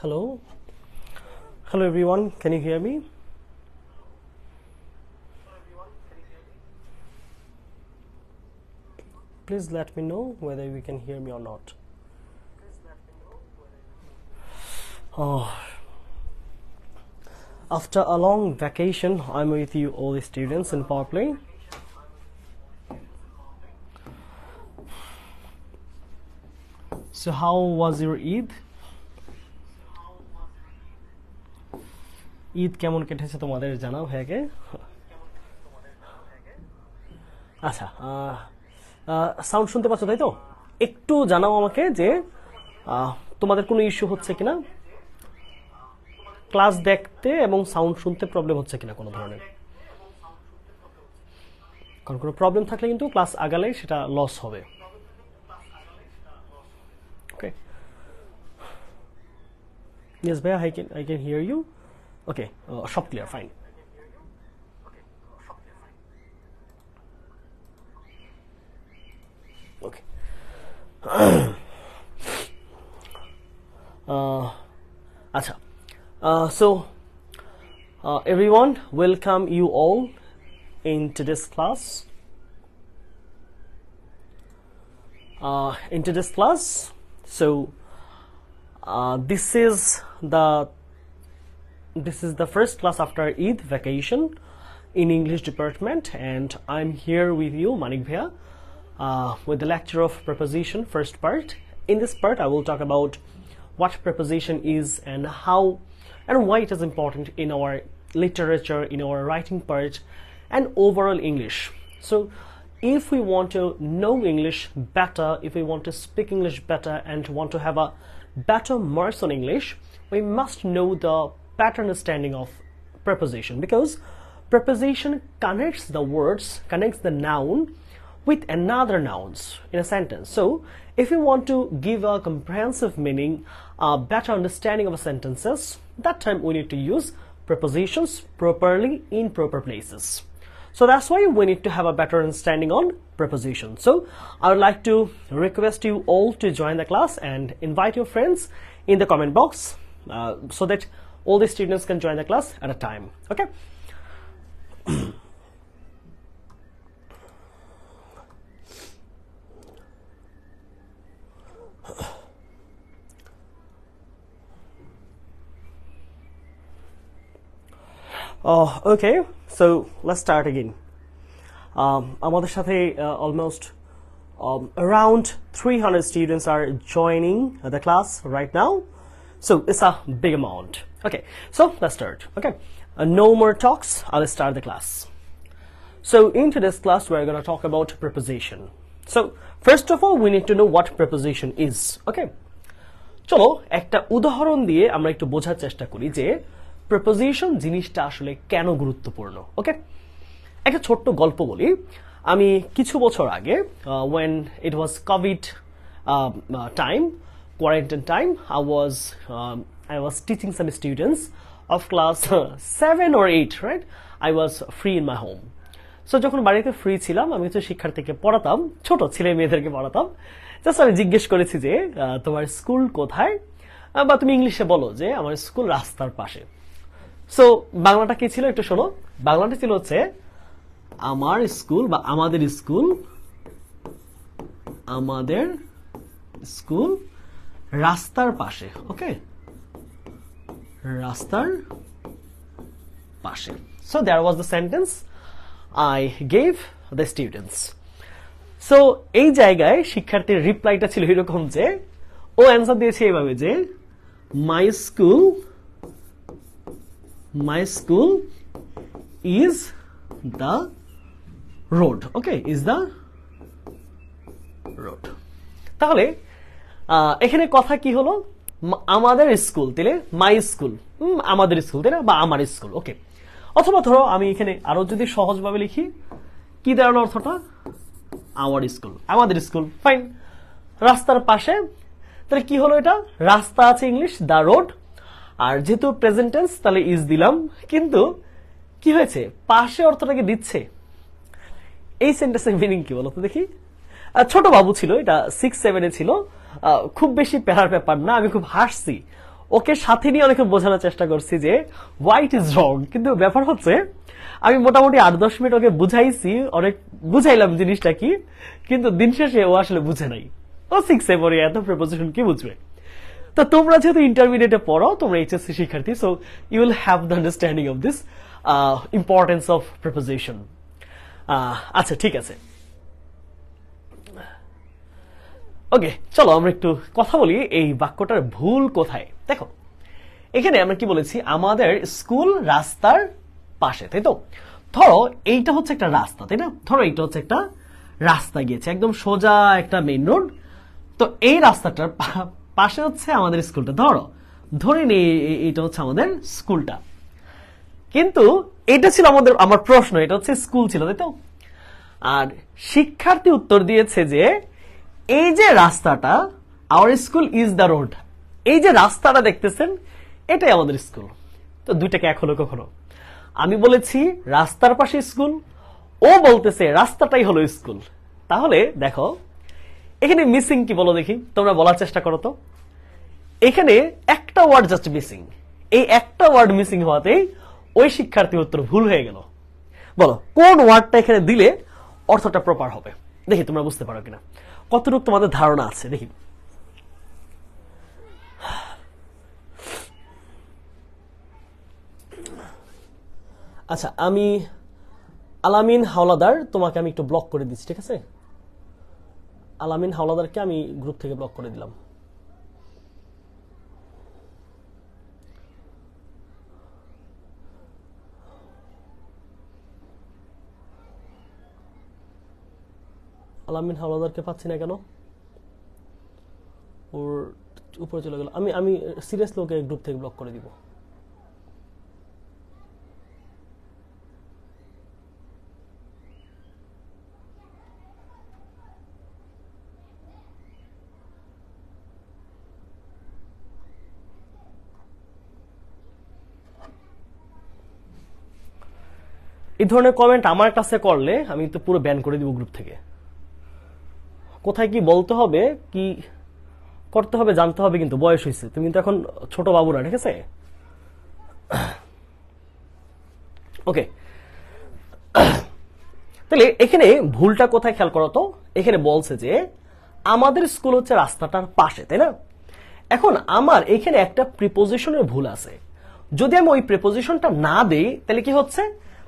Hello. Hello everyone. Can you hear me? Please let me know whether you can hear me or not. Oh. After a long vacation, I'm with you all the students in PowerPlay. So how was your Eid? Eid কেমন কেটেছে তোমাদের জানাও ভাইকে। আচ্ছা, sound শুনতে পাচ্ছ তাই তো? একটু জানাও আমাকে যে তোমাদের কোনো ইস্যু হচ্ছে কিনা, ক্লাস দেখতে এবং সাউন্ড শুনতে প্রবলেম হচ্ছে কিনা কোনো ধরনের। কারণ কোনো প্রবলেম থাকলে কিন্তু ক্লাস আগালেই সেটা লস হবে। ওকে, ইয়েস ভাইয়া, I can hear you. Okay, shop clear, fine. Okay. Acha. So, everyone, welcome you all in today's class. So, this is the first class after Eid vacation in English department, and I'm here with you, Manik Bhaiya, with the lecture of preposition, first part. In this part, I will talk about what preposition is and how and why it is important in our literature, in our writing part, and overall English. So, if we want to know English better, if we want to speak English better and want to have a better marks on English, we must know the better understanding of preposition, because preposition connects the words, connects the noun with another nouns in a sentence. So if you want to give a comprehensive meaning, a better understanding of a sentences, that time we need to use prepositions properly in proper places. So that's why we need to have a better understanding on preposition. So I would like to request you all to join the class and invite your friends in the comment box, so that all the students can join the class at a time. Okay. Okay, so let's start again. আমাদের সাথে almost around 300 students are joining the class right now. So it's a big amount. Okay, so let's start. Okay, no more talks. I'll start the class. So in today's class, we're going to talk about preposition. So first of all, we need to know what preposition is. Okay, চলো একটা উদাহরণ দিয়ে আমরা একটু বোঝার চেষ্টা করি যে preposition জিনিসটা আসলে কেন গুরুত্বপূর্ণ। ওকে, একটা ছোট্ট গল্প বলি। আমি কিছু বছর আগে when it was COVID time, quarantine time, I was teaching some students of class 7 or 8, right? I was free in my home. So যখন বাড়িতে ফ্রি ছিলাম, আমি কিছু শিক্ষার্থীকে পড়াতাম, ছোট ছেলে মেয়েদেরকে পড়াতাম। জাস্ট আমি জিজ্ঞেস করেছি যে তোমার স্কুল কোথায়, বা তুমি ইংলিশে বলো যে আমার স্কুল রাস্তার পাশে। সো বাংলাটা কি ছিল একটু শোনো। বাংলাটা ছিল হচ্ছে আমার স্কুল বা আমাদের স্কুল রাস্তার পাশে। ওকে, রাস্তার পাশে। So there was the sentence I gave the students. So এই জায়গায় শিক্ষার্থীর রিপ্লাইটা ছিল এরকম যে ও অ্যান্সার দিয়েছে এইভাবে যে my school is the road. Okay, is the road. তাহলে এখানে কথা কি হলো, আমাদের স্কুল তাহলে মাই স্কুল, আমাদের স্কুল তাই না, বা আমার স্কুল। ওকে, অথবা ধরো আমি এখানে আরো যদি সহজভাবে লিখি, কি দাঁড়ানো অর্থটা, আওয়ার স্কুল, আমাদের স্কুল, ফাইন। রাস্তার পাশে, তাহলে কি হলো, এটা রাস্তা আছে ইংলিশ দা রোড, আর যেহেতু প্রেজেন্ট টেন্স তাহলে ইজ দিলাম, কিন্তু কি হয়েছে, পাশে অর্থটাকে দিচ্ছে। এই সেন্টেন্সের মিনিং কি বলো তো দেখি। ছোট বাবু ছিল, এটা 6-7 ছিল, খুব বেশি প্যারার ব্যাপার না, আমি খুব হাসছি। ওকে সাথে নিয়ে অনেকে বোঝানোর চেষ্টা করছি যে হোয়াইট ইজ রং, কিন্তু ব্যাপার হচ্ছে আমি মোটামুটি 8-10 মিনিট ওকে বুঝাইছি, অনেক বুঝাইলাম জিনিসটা কি, কিন্তু দিন শেষে ও আসলে বুঝে নাই। ও 6 এ পড়ে, এত প্রিপোজিশন কি বুঝবে? তো তোমরা যেহেতু ইন্টারমিডিয়েটে পড়ো, তোমরা এইচএসসি শিক্ষার্থী, so you will have the understanding of this importance of preposition. আচ্ছা ঠিক আছে, ওকে চলো আমরা একটু কথা বলি এই বাক্যটার ভুল কোথায়। দেখো এখানে আমরা কি বলেছি, আমাদের স্কুল রাস্তার পাশে, তাই তো? ধরো এইটা হচ্ছে একটা রাস্তা, তাই না? ধরো এইটা হচ্ছে একটা রাস্তা গিয়েছে, একদম সোজা একটা মেইন রোড। তো এই রাস্তাটার পাশে হচ্ছে আমাদের স্কুলটা। ধরে নি এইটা হচ্ছে আমাদের স্কুলটা, কিন্তু এটা ছিল আমার প্রশ্ন, এটা হচ্ছে স্কুল ছিল, তাই তো? আর শিক্ষার্থী উত্তর দিয়েছে যে এই যে রাস্তাটা, our school is the road, এই যে রাস্তাটা দেখতেছেন এটাই আমাদের স্কুল। তো দুইটাকে এক হলো কখনো? আমি বলেছি রাস্তার পাশে স্কুল, ও বলতেছে রাস্তাটাই হলো স্কুল। তাহলে দেখো এখানে মিসিং কি বলো দেখি, তোমরা বলার চেষ্টা করো তো। এখানে একটা ওয়ার্ড জাস্ট মিসিং, এই একটা ওয়ার্ড মিসিং হওয়াতেই ওই শিক্ষার্থী উত্তর ভুল হয়ে গেল। বলো কোন ওয়ার্ডটা এখানে দিলে অর্থটা প্রপার হবে, দেখি তোমরা বুঝতে পারো কিনা, কতটুকু তোমাদের ধারণা আছে দেখি। আচ্ছা আমি আলামিন হাওলাদার, তোমাকে আমি একটু ব্লক করে দিচ্ছি, ঠিক আছে? আলামিন হাওলাদারকে আমি গ্রুপ থেকে ব্লক করে দিলাম। আলামিন হাওলাদারকে পাচ্ছি না কেন? ওর উপরে চলে গেল। আমি সিরিয়াসলি ওকে গ্রুপ থেকে ব্লক করে দিব। এই ধরনের কমেন্ট আমার কাছে করলে আমি তো পুরো ব্যান করে দিব গ্রুপ থেকে। কোথায় কি বলতে হবে, কি করতে হবে জানতে হবে, কিন্তু বয়স হয়েছে, তুমি কিন্তু এখন ছোট বাবু না, ঠিক আছে? ওকে, তাহলে এখানে ভুলটা কোথায় খেয়াল করো তো। এখানে বলছে যে আমাদের স্কুল হচ্ছে রাস্তাটার পাশে, তাই না? এখন আমার এখানে একটা প্রিপোজিশনের ভুল আছে। যদি আমি ওই প্রিপোজিশনটা না দেই তাহলে কি হচ্ছে,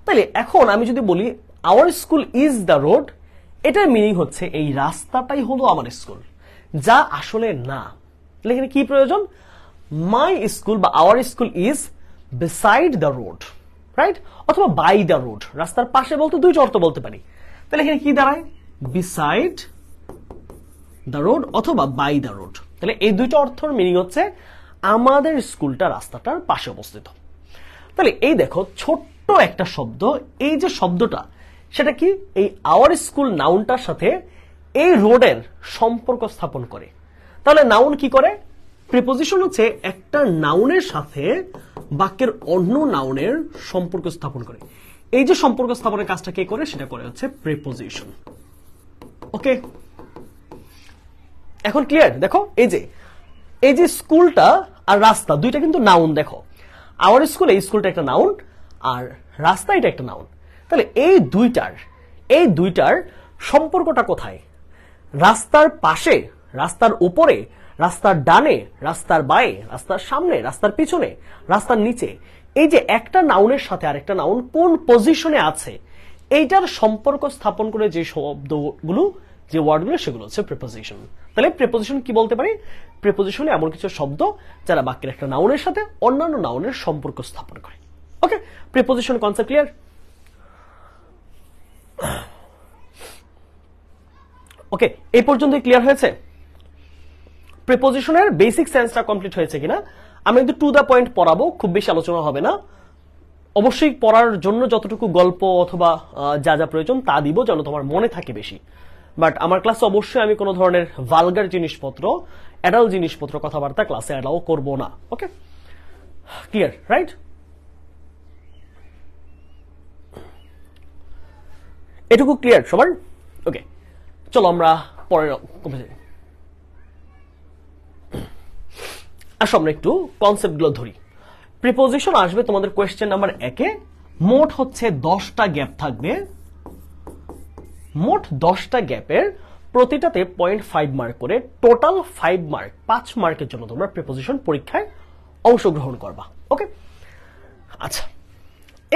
তাহলে এখন আমি যদি বলি our school is the road, এটার মিনিং হচ্ছে এই রাস্তাটাই হলো আমার স্কুল, যা আসলে না। তাহলে এখানে কি প্রয়োজন, মাই স্কুল বা our school is beside the road, right? অথবা বাই দ্য রোড, রাস্তার পাশে বলতে দুইটা অর্থ বলতে পারি। তাহলে এখানে কি দাঁড়ায়, বিসাইড দ্য রোড অথবা বাই দ্য রোড। তাহলে এই দুইটা অর্থের মিনিং হচ্ছে আমাদের স্কুলটা রাস্তাটার পাশে অবস্থিত। তাহলে এই দেখো ছোট্ট একটা শব্দ, এই যে শব্দটা সেটা কি, এই আওয়ার স্কুল নাউনটার সাথে এই রোডের সম্পর্ক স্থাপন করে। তাহলে নাউন কি করে, প্রিপোজিশন হচ্ছে একটা নাউনের সাথে বাক্যের অন্য নাউনের সম্পর্ক স্থাপন করে। এই যে সম্পর্ক স্থাপনের কাজটা কে করে, সেটা করে হচ্ছে প্রিপোজিশন। ওকে, এখন ক্লিয়ার? দেখো এই যে স্কুলটা আর রাস্তা দুইটা কিন্তু নাউন। দেখো আওয়ার স্কুল, এই স্কুলটা একটা নাউন, আর রাস্তা এটা একটা নাউন। তাহলে এই দুইটার সম্পর্কটা কোথায়, রাস্তার পাশে, রাস্তার উপরে, রাস্তার ডানে, রাস্তার বায়ে, রাস্তার সামনে, রাস্তার পিছনে, রাস্তার নিচে। এই যে একটা নাউনের সাথে আরেকটা নাউন কোন পজিশনে আছে, এইটার সম্পর্ক স্থাপন করে যে শব্দগুলো, যে ওয়ার্ডগুলো, সেগুলো হচ্ছে প্রিপোজিশন। তাহলে প্রিপোজিশন কি বলতে পারি, প্রিপোজিশনে এমন কিছু শব্দ যারা বাক্যের একটা নাউনের সাথে অন্যান্য নাউনের সম্পর্ক স্থাপন করে। ওকে, প্রিপোজিশন কনসেপ্ট ক্লিয়ার? ওকে, এই পর্যন্ত ক্লিয়ার হয়েছে? প্রিপোজিশনের বেসিক সেন্সটা কমপ্লিট হয়েছে কিনা? আমরা কিন্তু টু দ্য পয়েন্ট পড়াবো, খুব বেশি আলোচনা হবে না। অবশ্যই পড়ার জন্য যতটুকু গল্প অথবা যা যা প্রয়োজন তা দিব, যেন তোমার মনে থাকে বেশি। বাট আমার ক্লাসে অবশ্যই আমি কোনো ধরনের ভালগার জিনিসপত্র, অ্যাডাল্ট জিনিসপত্র, কথাবার্তা ক্লাসে অ্যালাউ করবো না। ওকে, ক্লিয়ার, রাইট? এটুকু ক্লিয়ার সবার? ওকে, চলো আমরা পরের আসো আমরা একটু কনসেপ্টগুলো ধরি। প্রিপোজিশন আসবে তোমাদের কোয়েশ্চেন নাম্বার 1 এ। মোট হচ্ছে 10টা গ্যাপ থাকবে। মোট 10টা গ্যাপের প্রতিটাতে 0.5 মার্ক করে, টোটাল 5 মার্ক, 5 মার্কের জন্য তোমরা প্রিপোজিশন পরীক্ষায় অংশগ্রহণ করবা। ওকে, আচ্ছা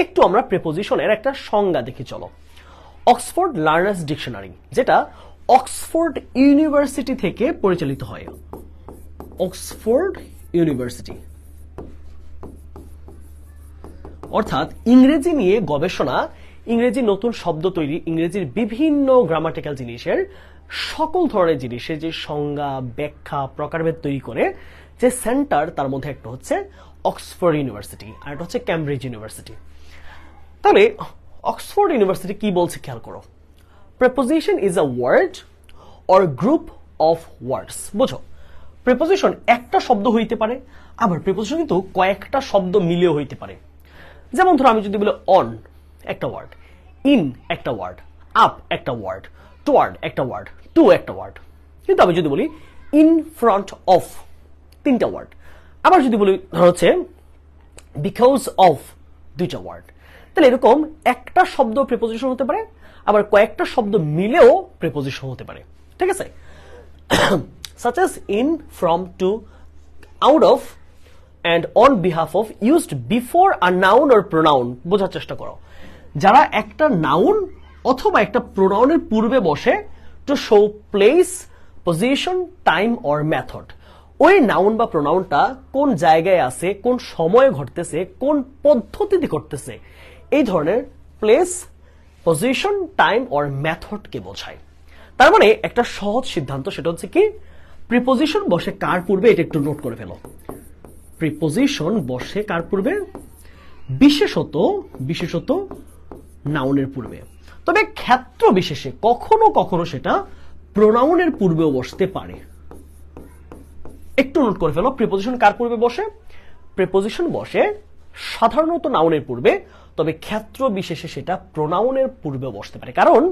একটু আমরা প্রিপোজিশনের একটা সংজ্ঞা দেখি চলো। অক্সফোর্ড লার্নার্স ডিকশনারি, যেটা অক্সফোর্ড ইউনিভার্সিটি থেকে পরিচালিত হয়। অক্সফোর্ড ইউনিভার্সিটি অর্থাৎ ইংরেজি নিয়ে গবেষণা, ইংরেজি নতুন শব্দ তৈরি, ইংরেজির বিভিন্ন গ্রামাটিক্যাল জিনিসের, সকল ধরনের জিনিসের যে সংজ্ঞা, ব্যাখ্যা, প্রকারভেদ তৈরি করে যে সেন্টার, তার মধ্যে একটা হচ্ছে অক্সফোর্ড ইউনিভার্সিটি আর একটা হচ্ছে ক্যামব্রিজ ইউনিভার্সিটি। তাহলে অক্সফোর্ড ইউনিভার্সিটি কি বলছে খেয়াল করো। Preposition is a word or group of words. বুঝো, প্রিপোজিশন একটা শব্দ হইতে পারে, আবার প্রিপোজিশন কিন্তু কয়েকটা শব্দ মিলেও হইতে পারে। যেমন ধরো আমি যদি বলি অন একটা ওয়ার্ড, ইন একটা ওয়ার্ড, আপ একটা ওয়ার্ড, টুয়ার্ড একটা ওয়ার্ড, টু একটা ওয়ার্ড। কিন্তু আমি যদি বলি ইন ফ্রন্ট অফ, তিনটা ওয়ার্ড। আবার যদি বলি ধরো হচ্ছে বিকজ অফ, দুইটা ওয়ার্ড। তাহলে এরকম একটা শব্দ প্রিপোজিশন হতে পারে, আবার কয়েকটা শব্দ মিলেও প্রিপোজিশন হতে পারে। ঠিক আছে? such as in, from, to, out of and on behalf of used before a noun or pronoun। বোঝার চেষ্টা করো, যারা একটা নাউন অথবা একটা প্রোনাউনের পূর্বে বসে to show place, position, time or method. ওই নাউন বা প্রোনাউনটা কোন জায়গায় আছে, কোন সময়ে ঘটতেছে, কোন পদ্ধতিতে ঘটতেছে, এই ধরনের প্লেস, পজিশন, টাইম অর মেথডকে বোঝায়। তার মানে একটা সহজ সিদ্ধান্ত, সেটা হচ্ছে কি, প্রিপোজিশন বসে কার পূর্বে, এটা একটু নোট করে ফেলো। প্রিপোজিশন বসে কার পূর্বে? বিশেষত নাউনের পূর্বে। তবে ক্ষেত্র বিশেষে কখনো কখনো সেটা প্রোনাউনের পূর্বেও বসতে পারে। একটু নোট করে ফেলো, প্রিপোজিশন কার পূর্বে বসে? প্রিপোজিশন বসে সাধারণত নাউনের পূর্বে, তবে ক্ষেত্র বিশেষে সেটা প্রোনাউনের পূর্বে বসতে পারে। কারণ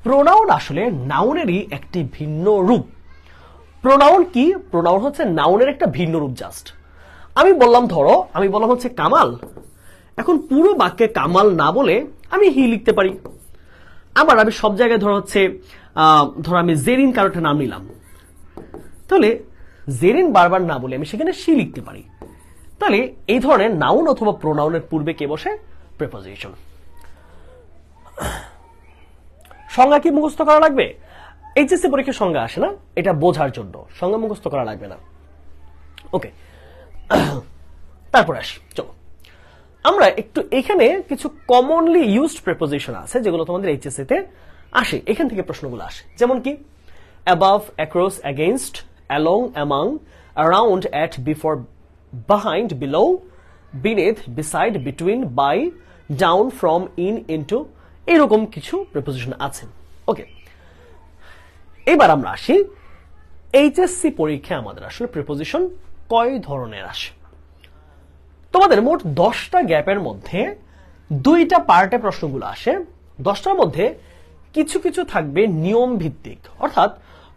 প্রোনাউন আসলে নাউনেরই একটি ভিন্ন রূপ। প্রোনাউন কি? প্রোনাউন হচ্ছে নাউনের একটা ভিন্ন রূপ। জাস্ট আমি বললাম, ধরো আমি বললাম হচ্ছে কামাল, এখন পুরো বাক্যে কামাল না বলে আমি হি লিখতে পারি। আবার আমি সব জায়গায় ধরো হচ্ছে ধরো আমি জেরিন কারোটা নাম নিলাম, তাহলে জেরিন বারবার না বলে আমি সেখানে সি লিখতে পারি। তাহলে এই ধরনের নাউন অথবা প্রোনাউনের পূর্বে কে বসে? প্রিপোজিশন। সংজ্ঞা কি মুখস্থ করা লাগবে? এইচএসসি পরীক্ষার সংজ্ঞা আসে না, এটা বোঝার জন্য সংজ্ঞা মুখস্থ করা লাগবে না। ওকে, তারপর আসি চলো আমরা একটু, এখানে কিছু কমনলি ইউজড প্রিপোজিশন আছে যেগুলো তোমাদের এইচএসসি তে আসে, এখান থেকে প্রশ্নগুলো আসে। যেমন কি above, across, against, along, among, around, at, before, behind, below, beneath, beside, between, by, down, from, in, into, এরকম কিছু প্রিপোজিশন আছে। ওকে, এবার আমরা আসি এইচএসসি পরীক্ষায় আমাদের আসলে প্রিপোজিশন কয় ধরনের আসে। তোমাদের মোট 10টা গ্যাপের মধ্যে 2টা পার্টে প্রশ্নগুলো আসে। 10টার মধ্যে কিছু কিছু থাকবে নিয়ম ভিত্তিক, অর্থাৎ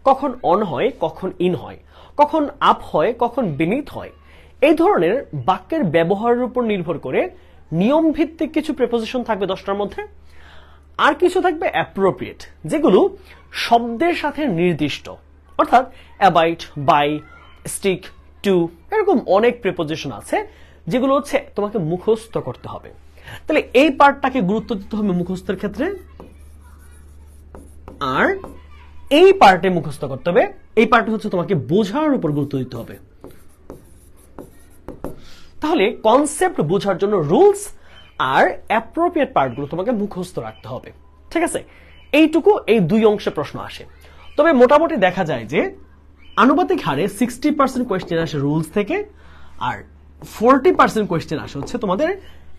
কখন অন হয়, কখন ইন হয়, কখন আপ হয়, কখন বিনিথ হয়। এই ধরনের বাক্যের ব্যবহারের উপর নির্ভর করে নিয়ম ভিত্তিক কিছু প্রিপোজিশন থাকবে 10টার মধ্যে। আর কিছু থাকবে অ্যাপ্রোপ্রিয়েট, যেগুলো শব্দের সাথে নির্দিষ্ট, অর্থাৎ অ্যাবাইট, বাই, স্টিক, টু, এরকম অনেক প্রিপোজিশন আছে যেগুলো হচ্ছে তোমাকে মুখস্থ করতে হবে। তাহলে এই পার্টটাকে গুরুত্ব দিতে হবে মুখস্থের ক্ষেত্রে, আর এই পার্টে মুখস্থ করতে হবে, এই পার্টে হচ্ছে তোমাকে বোঝার উপর গুরুত্ব দিতে হবে। তাহলে কনসেপ্ট বোঝার জন্য রুলস আর অ্যাপ্রোপ্রিয়েট পার্টগুলো তোমাকে মুখস্থ রাখতে হবে। ঠিক আছে, এইটুকু এই 2 অংশে প্রশ্ন আসে। তবে মোটামুটি দেখা যায় যে আনুপাতিক হারে 60% কোয়েশ্চেন আসে রুলস থেকে, আর 40% কোয়েশ্চেন আসে হচ্ছে তোমাদের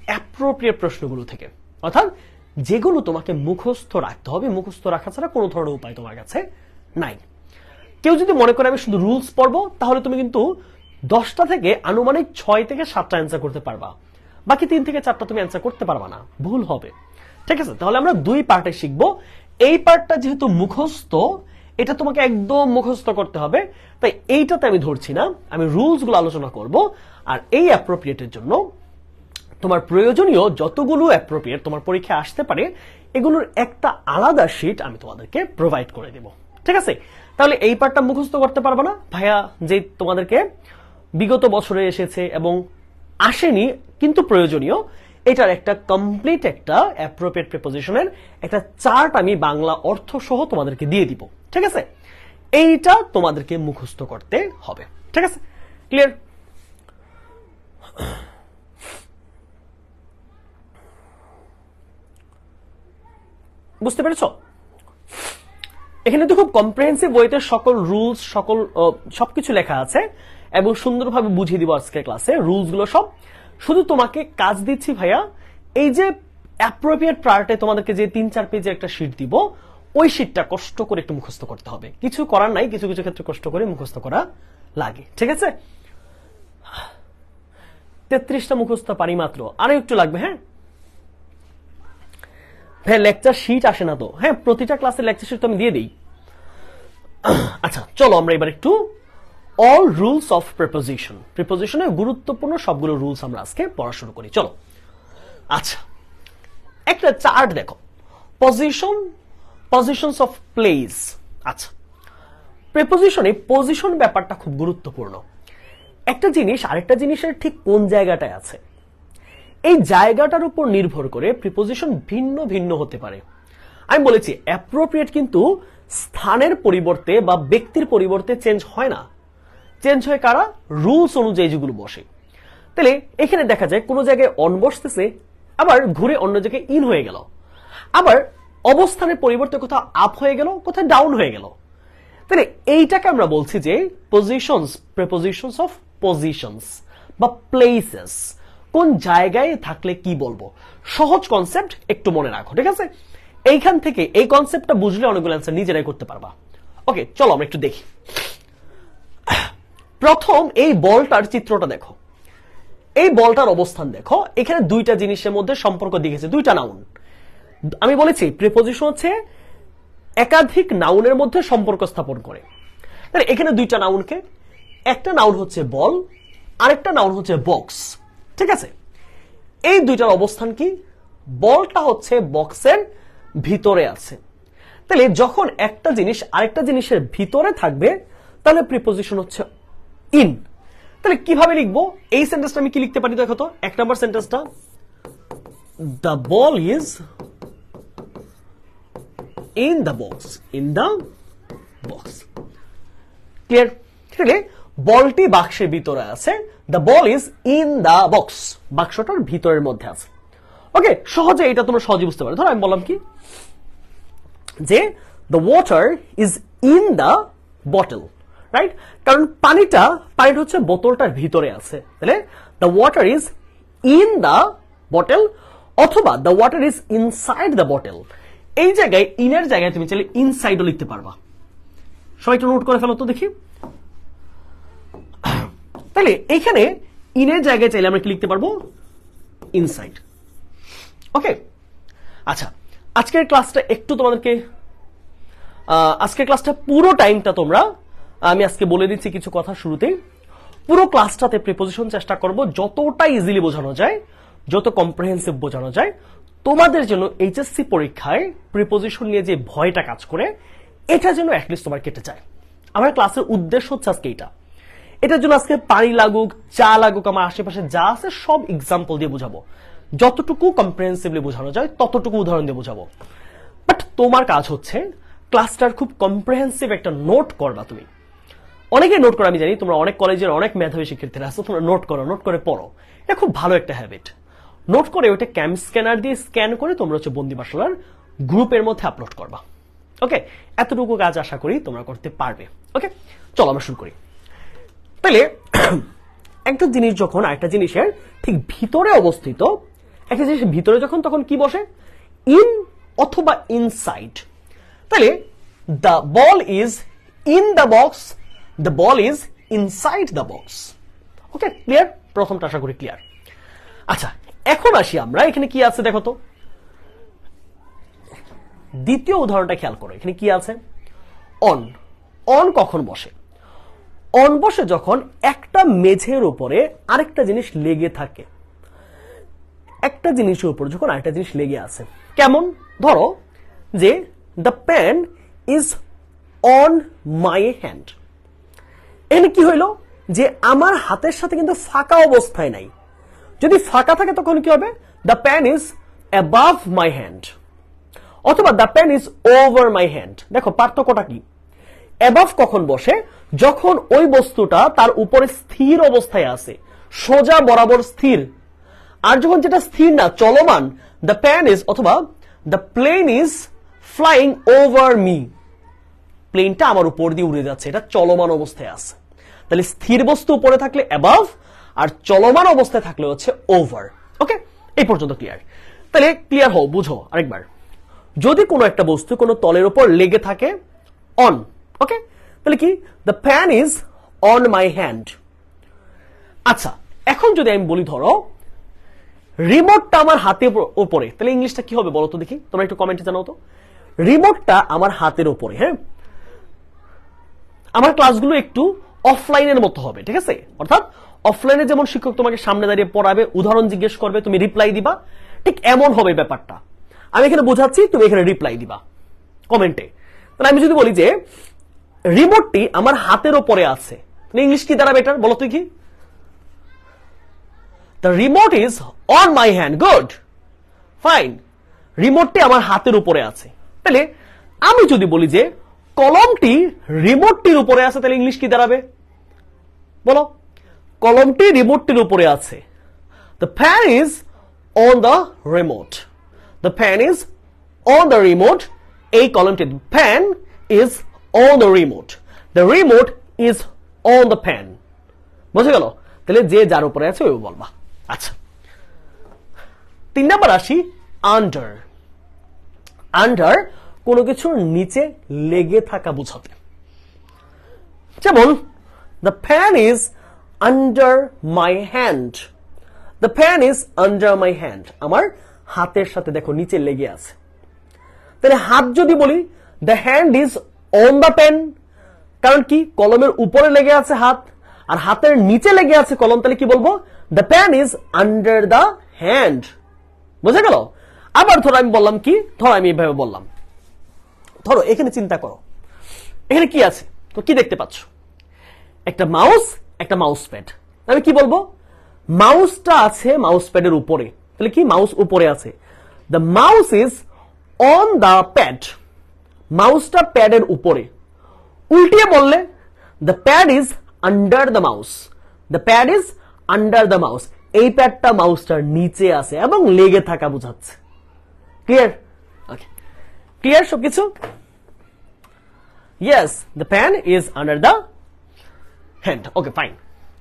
অ্যাপ্রোপ্রিয়েট প্রশ্নগুলো থেকে, অর্থাৎ যেগুলো তোমাকে মুখস্থ রাখতে হবে। মুখস্থ রাখা ছাড়া কোনো ধরনের উপায় তোমার কাছে নাই। কেউ যদি মনে করে আমি শুধু রুলস পড়বো, তাহলে তুমি কিন্তু 10টা থেকে আনুমানিক 6 থেকে 7টা অ্যান্সার করতে পারবা, বাকি 3 থেকে 4টা তুমি অ্যান্সার করতে পারবা না, ভুল হবে। ঠিক আছে, তাহলে আমরা 2 পার্টে শিখবো। এই পার্টটা যেহেতু মুখস্থ, এটা তোমাকে একদম মুখস্থ করতে হবে, তাই এইটাতে আমি ধরছি না, আমি রুলস গুলো আলোচনা করব। আর এই অ্যাপ্রোপ্রিয়েটের জন্য তোমার প্রয়োজনীয় যতগুলো অ্যাপ্রোপ্রিয়েট তোমার পরীক্ষায় আসতে পারে এগুলোর একটা আলাদা শীট আমি তোমাদেরকে প্রোভাইড করে দেব, ঠিক আছে? তাহলে এই পার্টটা মুখস্থ করতে পারবে না ভাইয়া, যে তোমাদেরকে বিগত বছরে এসেছে এবং আসেনি কিন্তু প্রয়োজনীয়, এটার একটা কমপ্লিট একটা অ্যাপ্রোপ্রিয়েট প্রিপোজিশনের একটা চার্ট আমি বাংলা অর্থ সহ তোমাদেরকে দিয়ে দিব, ঠিক আছে? এইটা তোমাদেরকে মুখস্থ করতে হবে, ঠিক আছে? ক্লিয়ার? বুঝতে পেরেছো? এখানে তো খুব কম্প্রিহেন্সিভ ওয়েতে সকল রুলস সবকিছু লেখা আছে এবং সুন্দরভাবে বুঝিয়ে দিব আজকের ক্লাসে রুলস গুলো সব। শুধু তোমাকে কাজ দিচ্ছি ভাইয়া, এই যে অ্যাপ্রোপ্রিয়েট পার্টে তোমাদেরকে যে 3-4 পেজের একটা শীট দিব, ওই শীটটা কষ্ট করে একটু মুখস্থ করতে হবে। কিছু করার নাই, কিছু কিছু ক্ষেত্রে কষ্ট করে মুখস্থ করা লাগে, ঠিক আছে? 33টা মুখস্থ পারি মাত্র, আরো একটু লাগবে। হ্যাঁ হ্যাঁ, লেকচার শিট আসে না তো। হ্যাঁ, প্রতিটা ক্লাসের লেকচার শিট তো আমি দিয়ে দিই। আচ্ছা চলো আমরা এবার একটু অল রুলস অফ প্রিপোজিশন, প্রিপোজিশনের গুরুত্বপূর্ণ সবগুলো রুলস আমরা আজকে পড়া শুরু করি, চলো। আচ্ছা, একটা চার্ট দেখো, পজিশনস অফ প্লেস। আচ্ছা, প্রিপোজিশনে পজিশন ব্যাপারটা খুব গুরুত্বপূর্ণ। একটা জিনিস আরেকটা জিনিসের ঠিক কোন জায়গাটায় আছে, এই জায়গাটার উপর নির্ভর করে প্রিপোজিশন ভিন্ন ভিন্ন হতে পারে। আমি বলেছি অ্যাপ্রোপ্রিয়েট কিন্তু স্থানের পরিবর্তে বা ব্যক্তির পরিবর্তে চেঞ্জ হয় না, চেঞ্জ হয় কারা? রুলস অনুযায়ী যেগুলো বসে। তাহলে এখানে দেখা যায় কোন জায়গায় অন বসতেছে, আবার ঘুরে অন্য জায়গায় ইন হয়ে গেল, আবার অবস্থানের পরিবর্তে কোথাও আপ হয়ে গেল, কোথাও ডাউন হয়ে গেল। তাহলে এইটাকে আমরা বলছি যে পজিশনস, প্রিপোজিশনস অফ পজিশনস বা প্লেসেস। কোন জায়গায় থাকলে কি বলবো, সহজ কনসেপ্ট, একটু মনে রাখো, ঠিক আছে? এইখান থেকে এই কনসেপ্টটা বুঝলে অনেকগুলো অ্যান্সার নিজেরাই করতে পারবা। ওকে চলো আমরা একটু দেখি। প্রথম এই বলটার চিত্রটা দেখো, এই বলটার অবস্থান দেখো। এখানে দুইটা জিনিসের মধ্যে সম্পর্ক দিয়েছে, দুইটা নাউন। আমি বলেছি প্রিপোজিশন হচ্ছে একাধিক নাউনের মধ্যে সম্পর্ক স্থাপন করে। তাহলে এখানে দুইটা নাউনকে, একটা নাউন হচ্ছে বল, আরেকটা নাউন হচ্ছে বক্স, ঠিক আছে? এই দুইটার অবস্থান কি? বলটা হচ্ছে বক্সের ভিতরে আছে। তাহলে যখন একটা জিনিস আরেকটা জিনিসের ভিতরে থাকবে তাহলে প্রিপোজিশন হচ্ছে ইন। তাহলে কিভাবে লিখবো এই সেন্টেন্সটা? আমি কি লিখতে পারি দেখো তো, 1 নম্বর সেন্টেন্সটা, the ball is in the box, in the box. Clear? ঠিক আছে, বলটি বাক্সের ভিতরে আছে, the ball is in the box, বাক্সটার ভিতরের মধ্যে আছে। ওকে, সহজে এটা তোমরা সহজে বুঝতে পারো। ধরো আমি বললাম কি যে the water is in the bottle, right? কারণ পানিটা হচ্ছে বোতলটার ভিতরে আছে। তাহলে the water is in the bottle, অথবা the water is inside the bottle. এই জায়গায় ইনের জায়গায় তুমি চাইলে ইনসাইডও লিখতে পারবা। সবাই একটু নোট করে ফেলো তো দেখি। তাহলে এইখানে ইনের জায়গায় চাইলে আমরা কি লিখতে পারবো? ইনসাইড। ওকে, আচ্ছা আজকের ক্লাসটা একটু তোমাদেরকে, আজকের ক্লাসটা পুরো টাইমটা তোমরা, আমি আজকে বলে দিচ্ছি কিছু কথা শুরুতেই, পুরো ক্লাসটাতে প্রিপোজিশন চেষ্টা করব যতটা ইজিলি বোঝানো যায়, যত কম্প্রিহেন্সিভ বোঝানো যায়। তোমাদের জন্য এইচএসসি পরীক্ষায় প্রিপোজিশন নিয়ে যে ভয়টা কাজ করে, এটা যেন অ্যাটলিস্ট তোমার কেটে যায়। আমার ক্লাসের উদ্দেশ্য হচ্ছে আজকে এইটা। এটার জন্য আজকে পানি লাগুক, চা লাগুক, আমার আশেপাশে যা আছে সব এক্সাম্পল দিয়ে বোঝাবো, যতটুকু কম্প্রিহেন্সিভলি বোঝানো যায় ততটুকু উদাহরণ দিয়ে বোঝাবো। বাট তোমার কাজ হচ্ছে ক্লাসটার খুব কম্প্রিহেন্সিভ একটা নোট করবা। তুমি অনেকে নোট করো, আমি জানি তোমরা অনেক কলেজের অনেক মেধাবী শিক্ষার্থীরা আছো, তোমরা নোট করো, নোট করে পড়ো। এটা খুব ভালো একটা হ্যাবিট। নোট করে ওইটা ক্যাম স্ক্যানার দিয়ে স্ক্যান করে তোমরা হচ্ছে বন্দি বাসলার গ্রুপের মধ্যে আপলোড করবা। ওকে, এতটুকু কাজ আশা করি তোমরা করতে পারবে। ওকে চলো আমরা শুরু করি। তাহলে একটা জিনিস যখন আরেকটা জিনিসের ঠিক ভিতরে অবস্থিত, একটা জিনিসের ভিতরে যখন, তখন কি বসে? ইন অথবা ইনসাইড। তাহলে the ball is in the box, the ball is inside the box. Okay clear? প্রথমটা আশা করি ক্লিয়ার। আচ্ছা এখন আসি আমরা, এখানে কি আছে দেখো তো। দ্বিতীয় উদাহরণটা খেয়াল করো, এখানে কি আছে? অন অন কখন বসে? অন বসে যখন একটা মেঝের উপরে আরেকটা জিনিস লেগে থাকে, একটা জিনিসের উপর যখন আরেকটা জিনিস লেগে আছে। কেমন? ধরো যে the pen is on my hand, এখানে কি হইল যে আমার হাতের সাথে কিন্তু ফাঁকা অবস্থায় নাই। যদি ফাঁকা থাকে তখন কি হবে? The pen is above my hand, অথবা the pen is over my hand. দেখো পার্থক্যটা কি? অ্যাবাভ কখন বসে? যখন ওই বস্তুটা তার উপরে স্থির অবস্থায় আছে, সোজা বরাবর স্থির। আর যখন যেটা স্থির না, চলমান, দ্য পেন ইজ অথবা the plane is flying over me, প্লেনটা আমার উপর দিয়ে উড়ে যাচ্ছে, এটা চলমান অবস্থায় আছে। তাহলে স্থির বস্তু উপরে থাকলে অ্যাবাভ, আর চলমান অবস্থায় থাকলে হচ্ছে ওভার। ওকে, এই পর্যন্ত ক্লিয়ার? তাহলে ক্লিয়ার হও, বুঝো আরেকবার। যদি কোনো একটা বস্তু কোনো তলের উপর লেগে থাকে, অন, ওকে, তাহলে কি? The pan is on my hand. আচ্ছা, এখন যদি আমি বলি ধরো রিমোটটা আমার হাতের উপরে, তাহলে ইংলিশটা কি হবে বলো তো দেখি, তোমরা একটু কমেন্টে জানাও তো। রিমোটটা আমার হাতের উপরে, হ্যাঁ, আমার ক্লাসগুলো একটু অফলাইনের মতো হবে, ঠিক আছে? অর্থাৎ অফলাইনে যেমন শিক্ষক তোমাকে সামনে দাঁড়িয়ে পড়াবে, উদাহরণ জিজ্ঞেস করবে, তুমি রিপ্লাই দিবা, ঠিক এমন হবে ব্যাপারটা। আমি এখানে বোঝাচ্ছি, তুমি এখানে রিপ্লাই দিবা কমেন্টে। তাহলে আমি যদি বলি যে রিমোটটি আমার হাতের উপরে আছে, ইংলিশ কি দাঁড়াবে এটার বলো তো কি? The remote is on my hand. Good, fine, রিমোটটি আমার হাতের উপরে আছে। তাহলে আমি যদি বলি যে কলমটি রিমোটটির উপরে আছে, তাহলে ইংলিশ কি দাঁড়াবে বলো? কলমটি রিমোটটির উপরে আছে। The fan is on the remote, the fan is on the remote. এই কলমটি, fan is on the remote, the remote is on the fan. বুঝে গেল? তাহলে যে যার উপরে আছে ওই বলবা। আচ্ছা, 3 নাম্বার আসি, আন্ডার। আন্ডার কোনো কিছুর নিচে লেগে থাকা বোঝাতে। যেমন the fan is under my hand, the fan is under my hand, আমার হাতের সাথে দেখো নিচে লেগে আছে। তাহলে হাত যদি বলি the hand is on the pen, কারণ কি? কলমের উপরে লেগে আছে হাত, আর হাতের নিচে লেগে আছে কলম, তাহলে কি বলবো? The pen is under the hand. বুঝে গেল? আবার ধরো আমি বললাম কি, ধরো আমি এইভাবে বললাম, ধরো এখানে চিন্তা করো, এখানে কি আছে? তো কি দেখতে পাচ্ছ? একটা মাউস, একটা মাউস প্যাড। আমি কি বলবো? মাউসটা আছে মাউস প্যাডের উপরে, তাহলে কি? মাউস উপরে আছে। The mouse is on the pad, মাউসটা প্যাডের উপরে। উল্টিয়ে বললে the pad is under the mouse, the pad is under the mouse, এই প্যাডটা মাউসটার নিচে আছে এবং লেগে থাকা বোঝাচ্ছে। ক্লিয়ার? ওকে, ক্লিয়ার সবকিছু? Yes, the pan is under the hand. Okay, fine,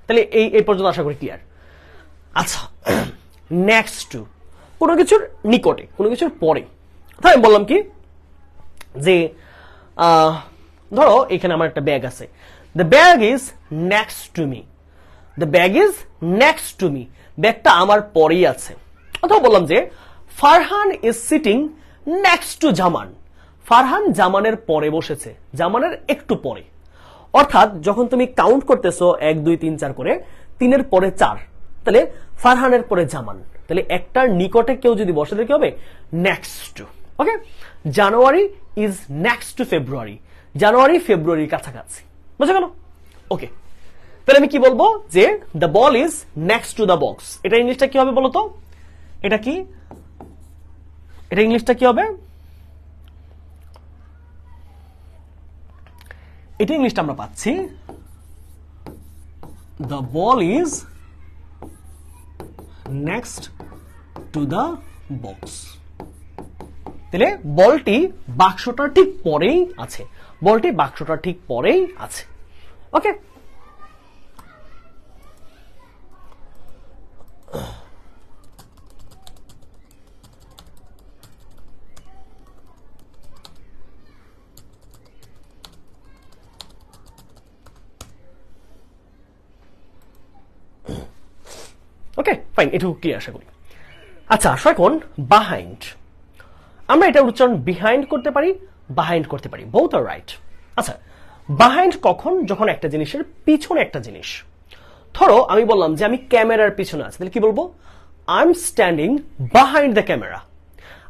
তাহলে এই পর্যন্ত আশা করি ক্লিয়ার। আচ্ছা, নেক্সট টু, কোনো কিছুর নিকটে, কোনো কিছুর পরে। তাই আমি বললাম কি যে ধরো এখানে আমার একটা ব্যাগ আছে, the bag is next to me, the bag is next to me, ব্যাগটা আমার পরেই আছে। অথবা বললাম যে Farhan is sitting next to Zaman, Farhan জামানের পরে বসেছে, জামানের একটু পরে। অর্থাৎ যখন তুমি কাউন্ট করতেছো 1 2 3 4 করে, 3-এর পরে 4, তাহলে ফারহানের পরে জামান, তাহলে একটার নিকটে কেউ যদি বসে তাহলে কি হবে? Next to. Okay, January is next to February, জানুয়ারি ফেব্রুয়ারির কাছাকাছি। বুঝে গেল? ওকে, তাহলে আমি কি বলবো? যে the ball is next to the box. এটা ইংলিশটা কি হবে বলতো? এটা কি? এটা ইংলিশটা কি হবে? এটা ইংলিশটা আমরা পাচ্ছি the ball is next to the box. তাহলে বলটি বাক্সটার ঠিক পরেই আছে, বলটি বাক্সটার ঠিক পরেই আছে। ওকে, ওকে, ফাইন, এটুকু ক্লিয়ার আশা করি। আচ্ছা, আসো এখন বাহাইন্ড। আমরা এটা উচ্চারণ বিহাইন্ড করতে পারি, বাহাইন্ড করতে পারি, বোথ আর রাইট। আচ্ছা, বিহাইন্ড কখন? যখন একটা জিনিসের পিছনে একটা জিনিস। ধরো আমি বললাম যে আমি ক্যামেরার পিছনে আছি, তাহলে কি বলবো? I am standing behind the camera.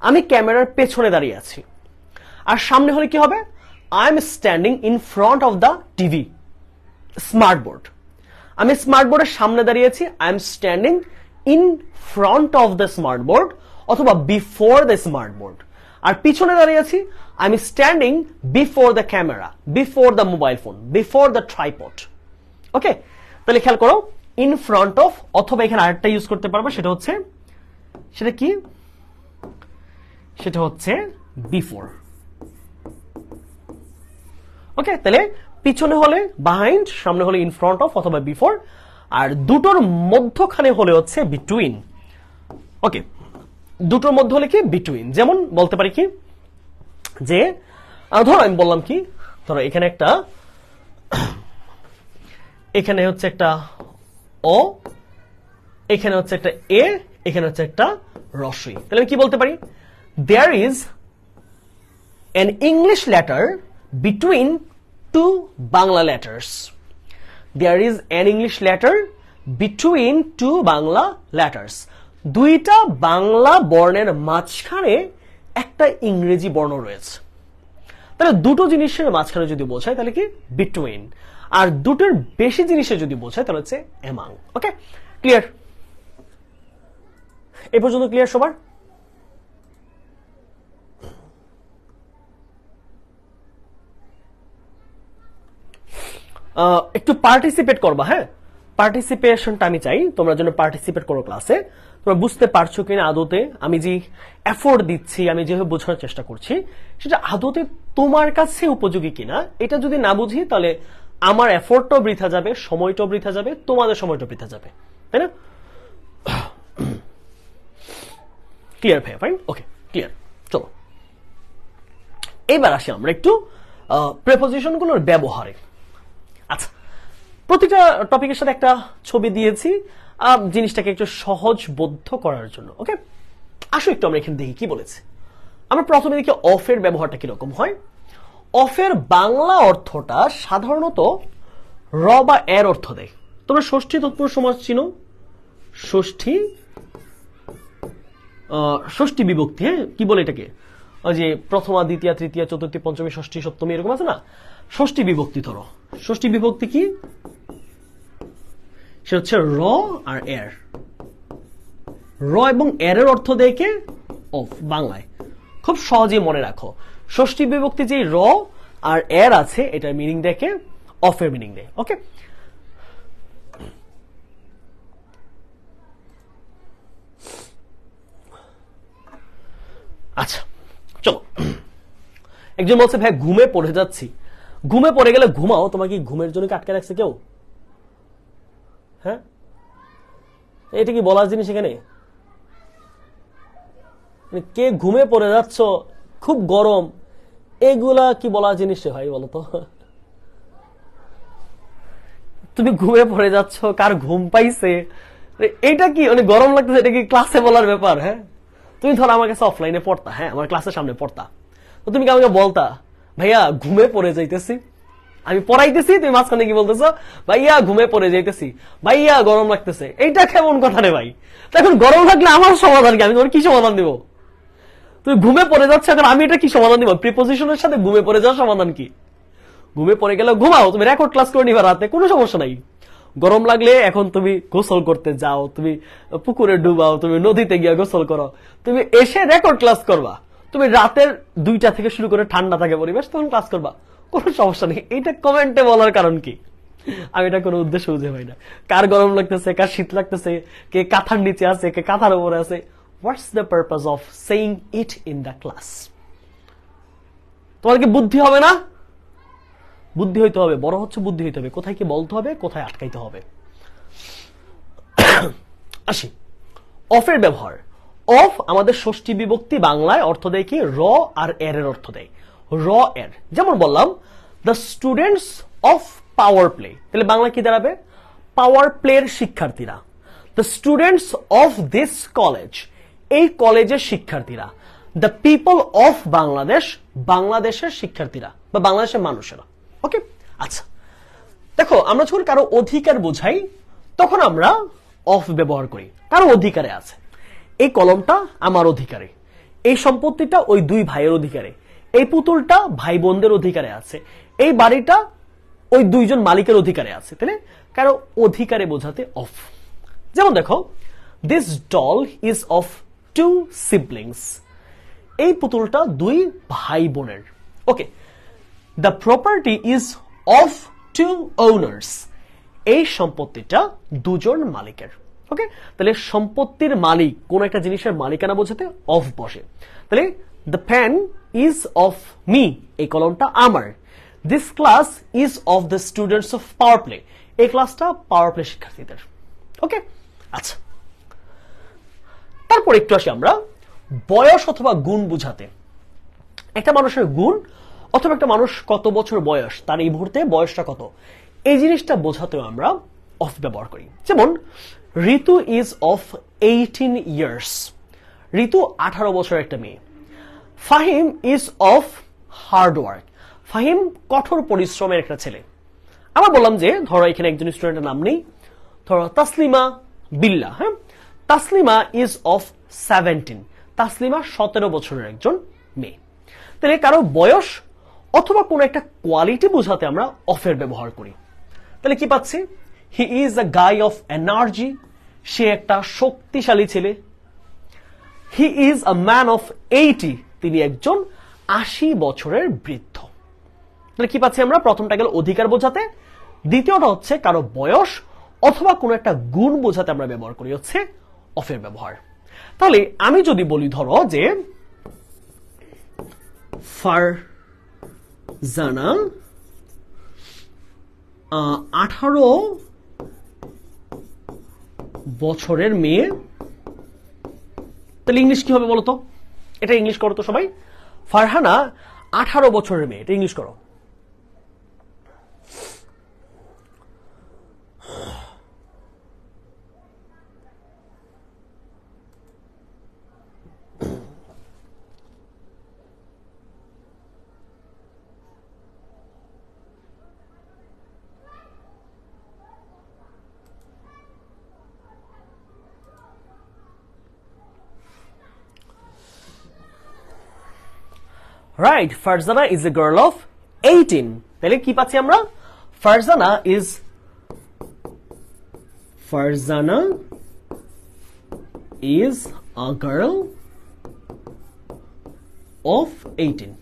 আমি ক্যামেরার পেছনে দাঁড়িয়ে আছি। আর সামনে হলে কি হবে? I am standing in front of the TV, smart board. আমি স্মার্ট বোর্ডের সামনে দাঁড়িয়ে আছি, I am standing in front of the smart board অথবা বিফোর দ্য স্মার্ট বোর্ড। আর পিছনে দাঁড়িয়ে আছি, I am standing before the camera, before the mobile phone, before the tripod. Okay, তাহলে খেয়াল করো, ইন ফ্রন্ট অফ, অথবা এখানে আরেকটা ইউজ করতে পারবো, সেটা হচ্ছে, সেটা কি? সেটা হচ্ছে বিফোর। ওকে, তাহলে পিছনে হলে বিহাইন্ড, সামনে হলে ইন ফ্রন্ট অফ অথবা বিফোর, আর দুটোর মধ্যখানে হলে হচ্ছে বিটুইন। ওকে, দুটোর মধ্যে হলে কি? বিটুইন। যেমন বলতে পারি কি যে, ধরো আমি বললাম কি, ধরো এখানে একটা, এখানে হচ্ছে একটা ও, এখানে হচ্ছে একটা এ, এখানে হচ্ছে একটা রস্বই। তাহলে আমি কি বলতে পারি? There is an English letter between two Bangla letters. There is an English letter between two Bangla letters. দুইটা বাংলা বর্ণের মাঝখানে একটা ইংরেজি বর্ণ রয়েছে। তাহলে দুটো জিনিসের মাঝখানে যদি বোঝায় তাহলে কি? বিটুইন। আর দুটোর বেশি জিনিসের যদি বোঝায় তাহলে হচ্ছে অ্যামাং। ওকে, ক্লিয়ার? এ পর্যন্ত ক্লিয়ার সবার? একটু পার্টিসিপেট করবা। হ্যাঁ, পার্টিসিপেশনটা আমি চাই, তোমরা যেন পার্টিসিপেট করো ক্লাসে। তোমরা বুঝতে পারছো কিনা আদতে আমি যে এফোর্ট দিচ্ছি, আমি যেভাবে বোঝানোর চেষ্টা করছি, সেটা আদতে তোমার কাছে উপযোগী কিনা। এটা যদি না বুঝি তাহলে আমার এফোর্টটাও বৃথা যাবে, সময়টাও বৃথা যাবে, তোমাদের সময়টাও বৃথা যাবে, তাই না? ক্লিয়ার ভাইয়া? ফাইন, ওকে, ক্লিয়ার। চলো এবার আসি আমরা একটু প্রেপোজিশনগুলোর ব্যবহারে। আচ্ছা, প্রতিটা টপিকের সাথে একটা ছবি দিয়েছি জিনিসটাকে একটু সহজবোধ্য করার জন্য। ওকে, আসো একটু আমরা এখানে দেখি কি বলেছে। আমরা প্রথমে দেখি অফের ব্যবহারটা কিরকম হয়। অফের বাংলা অর্থটা সাধারণত র বা এর অর্থ দেয়। তোমরা ষষ্ঠী তৎপুরুষ সমাস চিনো? ষষ্ঠী বিভক্তি। হ্যাঁ, কি বলে এটাকে? ওই যে প্রথমা, দ্বিতীয়া, তৃতীয়া, চতুর্থী, পঞ্চমী, ষষ্ঠী, সপ্তমী, এরকম আছে না? ষষ্ঠী বিভক্তি। ধরো ষষ্ঠী বিভক্তি কি? সে হচ্ছে র আর এর। র এবং এর অর্থ দেয় কে? অফ। বাংলায় খুব সহজে মনে রাখো, ষষ্ঠী বিভক্তি যে র আর এর আছে এটার মিনিং দেখে অফের মিনিং দেয়। ওকে, আচ্ছা চলো। একজন বলছে ভাই ঘুমে পড়ে যাচ্ছি। ঘুমে পড়ে গেলে ঘুমাও, তোমাকে ঘুমের জন্য কি আটকে রাখছে কেউ? হ্যাঁ, এটা কি বলার জিনিস এখানে? কে ঘুমে পড়ে যাচ্ছ, খুব গরম, এগুলা কি বলার জিনিস ভাই বলো তো? তুমি ঘুমে পড়ে যাচ্ছ, কার ঘুম পাইছে, এটা কি মানে গরম লাগতেছে, এটা কি ক্লাসে বলার ব্যাপার? হ্যাঁ, তুমি ধরো আমার কাছে অফলাইনে পড়তা, হ্যাঁ আমার ক্লাসের সামনে পড়তা, তো তুমি কি আমাকে বলতা ভাইয়া ঘুমে পড়ে যাইতেছি, আমি পড়াইতেছি, তুমি মাঝখানে কি বলতেছো ভাইয়া ঘুমে পড়ে যাইতেছি, ভাইয়া গরম লাগতেছে, এইটা কেমন কথা রে ভাই? এখন গরম লাগলে আমার সমাধান কি? আমি তোমার কি সমাধান দিব? তুমি ঘুমে পড়ে যাচ্ছ, এখন আমি এটা কি সমাধান দিব? প্রিপোজিশনের সাথে ঘুমে পড়ে যাওয়ার সমাধান কি? ঘুমে পড়ে গেলে ঘুমাও, তুমি রেকর্ড ক্লাস করে নিবা রাতে, কোনো সমস্যা নাই। গরম লাগলে এখন তুমি গোসল করতে যাও, তুমি পুকুরে ডুবাও, তুমি নদীতে গিয়ে গোসল করো, তুমি এসে রেকর্ড ক্লাস করবা, তুমি রাতের 2টা থেকে শুরু করে ঠান্ডা থাকে পরিবেশ, তখন ক্লাস করবা, কোনো সমস্যা নেই। এইটা কমেন্টে বলার কারণ কি? আমি এটা কোনো উদ্দেশ্য বুঝে পাই না। কার গরম লাগতেছে, কার শীত লাগতেছে, কে কাঁথার নিচে আছে, কে কাঁথার উপরে আছে, what's the purpose of saying it in the class? তোমার কি বুদ্ধি হবে না? বুদ্ধি হইতে হবে, বড় হচ্ছে বুদ্ধি হইতে হবে, কোথায় কি বলতে হবে, কোথায় আটকাইতে হবে। আসি অফের ব্যবহার। অফ আমাদের ষষ্ঠী বিভক্তি, বাংলায় অর্থ দেয় কি? র আর এর অর্থ দেয় র এর। যেমন বললাম the students of power play, তাহলে বাংলা কি দাঁড়াবে? পাওয়ার প্লের শিক্ষার্থীরা। The students of this college, এই কলেজের শিক্ষার্থীরা। দ্য পিপল অফ বাংলাদেশ, বাংলাদেশের শিক্ষার্থীরা বা বাংলাদেশের মানুষেরা। ওকে, আচ্ছা দেখো আমরা যখন কারো অধিকার বোঝাই তখন আমরা অফ ব্যবহার করি। কারো অধিকারে আছে, এই কলমটা আমার অধিকারে, এই সম্পত্তিটা ওই দুই ভাইয়ের অধিকারে, এই পুতুলটা ভাই বোনদের অধিকারে আছে, এই বাড়িটা ওই দুইজন মালিকের অধিকারে আছে, তাহলে কারো অধিকারে বোঝাতে অফ। যেমন দেখো, this doll is of two siblings, এই পুতুলটা দুই ভাই বোনের। Okay, the property is of two owners, এই সম্পত্তিটা দুজন মালিকের। ওকে, তাহলে সম্পত্তির মালিক কোন একটা জিনিসের মালিকানা বোঝাতে অফ বসে। তাহলে the pen is of me, এই কলমটা আমার। This class is of the students of power play, এই ক্লাসটা পাওয়ার প্লে শিক্ষার্থীদের। ওকে, আচ্ছা তারপর একটু আসি আমরা বয়স অথবা গুণ বুঝাতে। একটা মানুষের গুণ অথবা একটা মানুষ কত বছর বয়স, তার এই মুহূর্তে বয়সটা কত, এই জিনিসটা বোঝাতেও আমরা অফ ব্যবহার করি। যেমন ঋতু ইজ অফ 18 ইয়ার্স, ঋতু 18 বছরের একটা মেয়ে। Fahim is of hard work, Fahim কঠোর পরিশ্রমের একটা ছেলে। আমরা বললাম যে ধরো এখানে একজন স্টুডেন্টের নাম নেই, ধরো তাসলিমা বিল্লা। হ্যাঁ, তাসলিমা ইজ অফ 17, তাসলিমা 17 বছরের একজন মেয়ে। তাহলে কারো বয়স অথবা কোন একটা কোয়ালিটি বোঝাতে আমরা অফের ব্যবহার করি। তাহলে কি পাচ্ছি, he is a guy of energy, সে একটা শক্তিশালী ছেলে। He is a man of 80, তিনি একজন 80 বছরের বৃদ্ধ। তাহলে কি পাচ্ছি আমরা, প্রথমটা গেল অধিকার বোঝাতে, দ্বিতীয়টা হচ্ছে কারো বয়স অথবা কোনো একটা গুণ বোঝাতে আমরা ব্যবহার করি হচ্ছে অফের ব্যবহার। তাহলে আমি যদি বলি ধরো যে ফারজানা 18 বছরের মেয়ে, তাহলে ইংলিশ কি হবে বলতো? এটা ইংলিশ করো তো সবাই। ফারহানা 18 বছরের মেয়ে, এটা ইংলিশ করো। Right, Farzana is a girl of 18, তাহলে কি পাচ্ছি আমরা, Farzana is a girl of 18।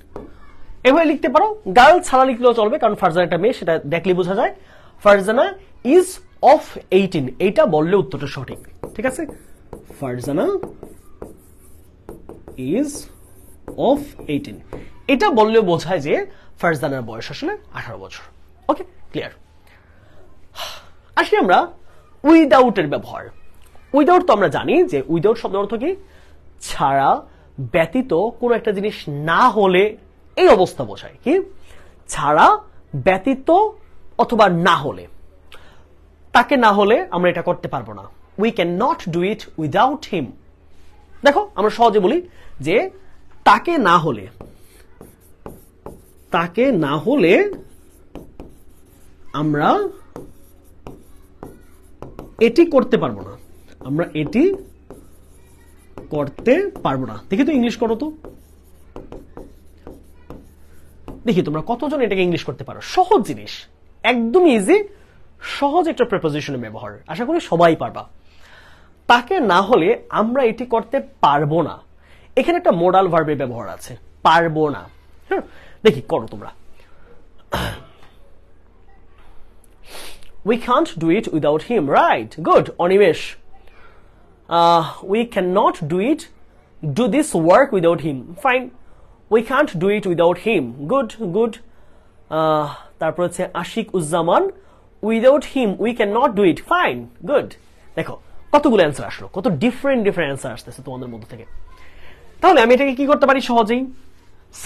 এভাবে লিখতে পারো, গার্ল ছাড়া লিখলেও চলবে, কারণ ফারজানা একটা মেয়ে, সেটা দেখলে বোঝা যায়। ফারজানা ইজ অফ 18, এইটা বললে উত্তরটা সঠিক। ঠিক আছে, ফারজানা ইজ অফ 18, এটা বললেও বোঝায় যে ফারজানার বয়স আসলে 18 বছর। ওকে, ক্লিয়ার। আসি আমরা উইদাউট এর ব্যবহার। উইদাউট তো আমরা জানি যে উইদাউট শব্দের অর্থ কি, ছাড়া, ব্যতীত কোনো একটা জিনিস না হলে, এই অবস্থা বোঝায়। কি, ছাড়া, ব্যতীত অথবা না হলে। তাকে না হলে আমরা এটা করতে পারবো না, we can not do it without him. দেখো আমরা সহজে বলি যে তাকে না হলে, তাকে না হলে আমরা এটি করতে পারবো না, আমরা এটি করতে পারবো না। দেখি তো ইংলিশ করো তো, দেখি তোমরা কতজন এটাকে ইংলিশ করতে পারো। সহজ জিনিস, একদম ইজি, সহজ একটা প্রিপোজিশনের ব্যবহার, আশা করি সবাই পারবা। তাকে না হলে আমরা এটি করতে পারবো না, এখানে একটা মোডাল ভার্বের ব্যবহার আছে, পারবো না। হ্যাঁ, দেখি করো তোমরা। We can't do it without him, right? Good, Onimesh. We cannot do this work without him. Fine. We can't do it without him. Good, good. তারপর হচ্ছে Ashiq Uzzaman, without him we cannot do it. Fine, good. দেখো কতগুলো answer আসলো, কত different answer আসতেছে তোমাদের মধ্যে থেকে। তাহলে আমি এটাকে কি করতে পারি সহজেই,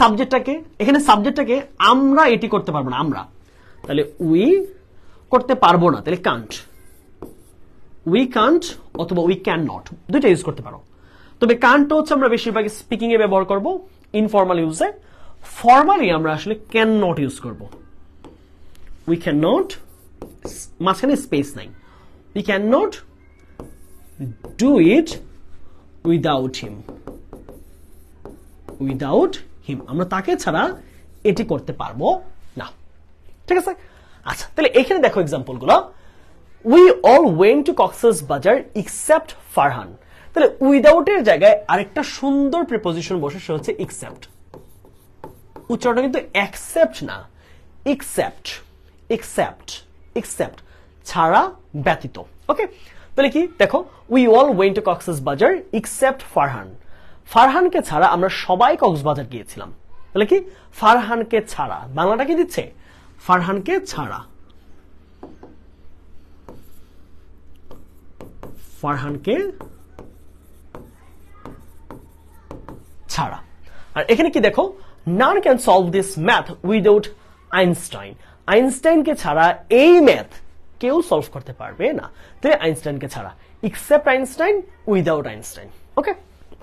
সাবজেক্টটাকে, এখানে সাবজেক্টটাকে আমরা এটি করতে পারবো না, আমরা, তাহলে উই করতে পারবো না, তাহলে কান্ট, উই কান্ট অথবা উই ক্যান নট, দুইটা ইউজ করতে পারো। তবে কান্ট হচ্ছে আমরা বেশিরভাগ স্পিকিং এ ব্যবহার করব, ইনফর্মাল ইউজে। ফর্মালি আমরা আসলে ক্যান নট ইউজ করব। উই ক্যান নট, মাঝখানে স্পেস নাই, we can not do it without him, without him, আমরা তাকে ছাড়া এটি করতে পারবো না। ঠিক আছে, আচ্ছা তাহলে এখানে দেখো এক্সাম্পল গুলো। We all went to Cox's বাজার এক্সেপ্ট ফারহান। তাহলে উইদাউট এর জায়গায় আরেকটা সুন্দর প্রিপোজিশন বসে, সে হচ্ছে এক্সেপ্ট। উচ্চারণটা কিন্তু অ্যাকসেপ্ট না, এক্সেপ্ট, এক্সেপ্ট, এক্সেপ্ট, ছাড়া, ব্যতীত। ওকে, তাহলে কি দেখো, we all went to Cox's বাজার এক্সেপ্ট ফারহান। ফারহানকে ছাড়া আমরা সবাই কক্সবাজার গিয়েছিলাম। তাহলে কি ফারহানকে ছাড়া, বাংলাটা কি দিচ্ছে, ফারহানকে ছাড়া, ফারহানকে ছাড়া। আর এখানে কি দেখো, none can solve this math without Einstein. আইনস্টাইনকে ছাড়া এই ম্যাথ কেউ সলভ করতে পারবে না। তাহলে আইনস্টাইনকে ছাড়া, এক্সেপ্ট আইনস্টাইন, উইদাউট আইনস্টাইন। ওকে,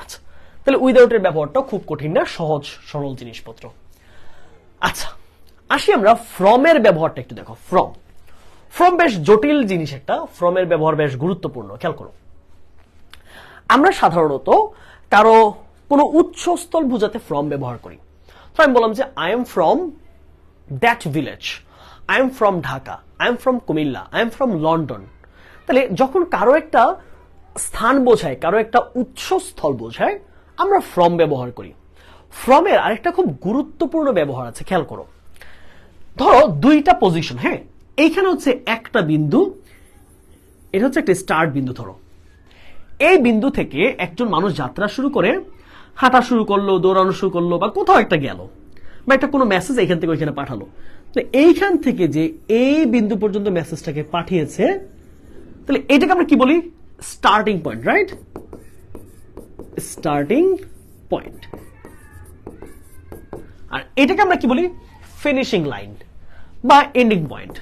আচ্ছা তাহলে উইদাউট এর ব্যবহারটা খুব কঠিন না, সহজ সরল জিনিসপত্র। আচ্ছা আসি আমরা ফ্রম এর ব্যবহারটা একটু দেখো। ফ্রম, ফ্রম বেশ জটিল জিনিস একটা, ফ্রম এর ব্যবহার বেশ গুরুত্বপূর্ণ। খেয়াল করো, আমরা সাধারণত কারো কোনো উৎসস্থল বোঝাতে ফ্রম ব্যবহার করি। তো আমি বললাম যে I am from that village, I am from Dhaka, I am from Comilla, I am from London. তাহলে যখন কারো একটা স্থান বোঝায়, কারো একটা উৎসস্থল বোঝায়, আমরা ফ্রম ব্যবহার করি। ফ্রমের আরেকটা খুব গুরুত্বপূর্ণ ব্যবহার আছে, খেয়াল করো। ধরো দুইটা পজিশন, হ্যাঁ, এইখানে হচ্ছে একটা বিন্দু, এটা হচ্ছে একটা স্টার্ট বিন্দু। ধরো এই বিন্দু থেকে একজন মানুষ যাত্রা শুরু করে, হাঁটা শুরু করলো, দৌড়ানো শুরু করলো, বা কোথাও একটা গেল, বা একটা কোনো মেসেজ এখান থেকে ওইখানে পাঠালো। তো এইখান থেকে যে এই বিন্দু পর্যন্ত মেসেজটাকে পাঠিয়েছে, তাহলে এটাকে আমরা কি বলি, starting point, right? Starting point. আর এটাকে আমরা কি বলি, ফিনিশিং লাইন বা ending point,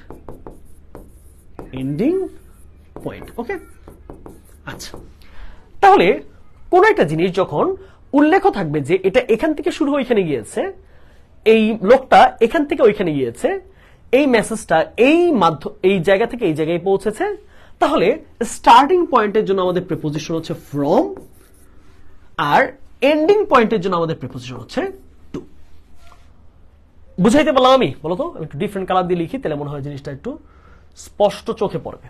ending point. Okay, আচ্ছা তাহলে কোন একটা জিনিস যখন উল্লেখ থাকবে যে এটা এখান থেকে শুরু হয়ে এখানে গিয়েছে, এই লোকটা এখান থেকে ওইখানে গিয়েছে, এই মেসেজটা এই জায়গা থেকে এই জায়গায় পৌঁছেছে, তাহলে স্টার্টিং পয়েন্টের জন্য আমাদের প্রিপোজিশন হচ্ছে ফ্রম, আর এন্ডিং পয়েন্টের জন্য আমাদের প্রিপোজিশন হচ্ছে টু। বুঝাইতে পারলাম আমি? বলতো আমি একটু ডিফারেন্ট কালার দিয়ে লিখি, তাহলে মনে হয় জিনিসটা একটু স্পষ্ট চোখে পড়বে।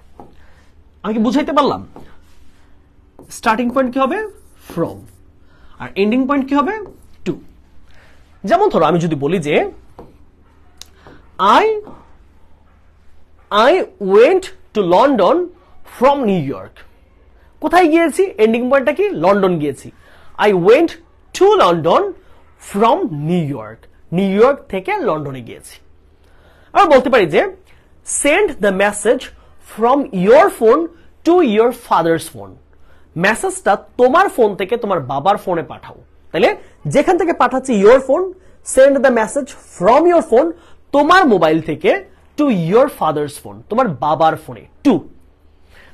আমি কি বুঝাইতে পারলাম? স্টার্টিং পয়েন্ট কি হবে, ফ্রম, আর এন্ডিং পয়েন্ট কি হবে, টু। যেমন ধরো আমি যদি বলি যে I went to London from new York. কোথায় গিয়েছি, এন্ডিং পয়েন্টটা কি, লন্ডন গিয়েছি। I went to London from new York, new York থেকে লন্ডনে গিয়েছি। আমরা বলতে পারি যে send the message from your phone to your father's phone. মেসেজটা তোমার ফোন থেকে তোমার বাবার ফোনে পাঠাও। তাহলে যেখান থেকে পাঠাচ্ছি your phone, send the message from your phone, তোমার মোবাইল থেকে, টু ইয়োর ফাদার্স ফোন, তোমার বাবার ফোনে, টু।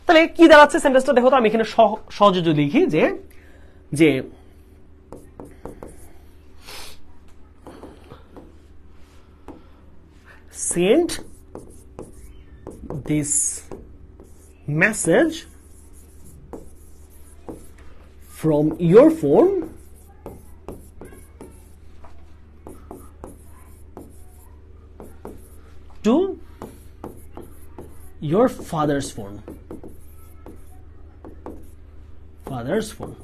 তাহলে কি দাঁড়াচ্ছে সেন্টেন্সটা দেখো তো। আমি এখানে সহজে যদি লিখি যে send this message from your phone to your father's phone. Father's phone.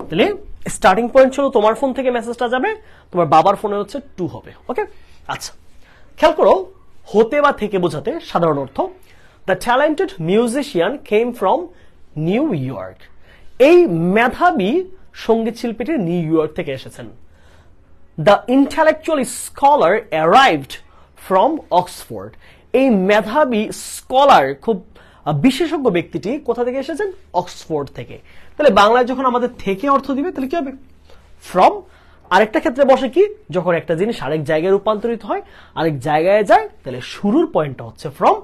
তাহলে স্টার্টিং পয়েন্ট ছিল তোমার ফোন থেকে মেসেজটা যাবে, তোমার বাবার ফোনে হচ্ছে টু হবে। ওকে, আচ্ছা খেয়াল করো, হতে বা থেকে বোঝাতে সাধারণ অর্থ, the talented musician came from new York. এই মেধাবী সঙ্গীত শিল্পীটি নিউ ইয়র্ক থেকে এসেছেন। The intellectual scholar arrived from Oxford. এই মেধাবী স্কলার, খুব বিশেষজ্ঞ ব্যক্তিটি কোথা থেকে এসেছেন, অক্সফোর্ড থেকে। তাহলে বাংলায় যখন আমাদের থেকে অর্থ দিবে তাহলে কি হবে, ফ্রম। আরেকটা ক্ষেত্রে বসে কি, যখন একটা জিনিস আরেক জায়গায় রূপান্তরিত হয়, আরেক জায়গায় যায়, তাহলে শুরুর পয়েন্টটা হচ্ছে ফ্রম,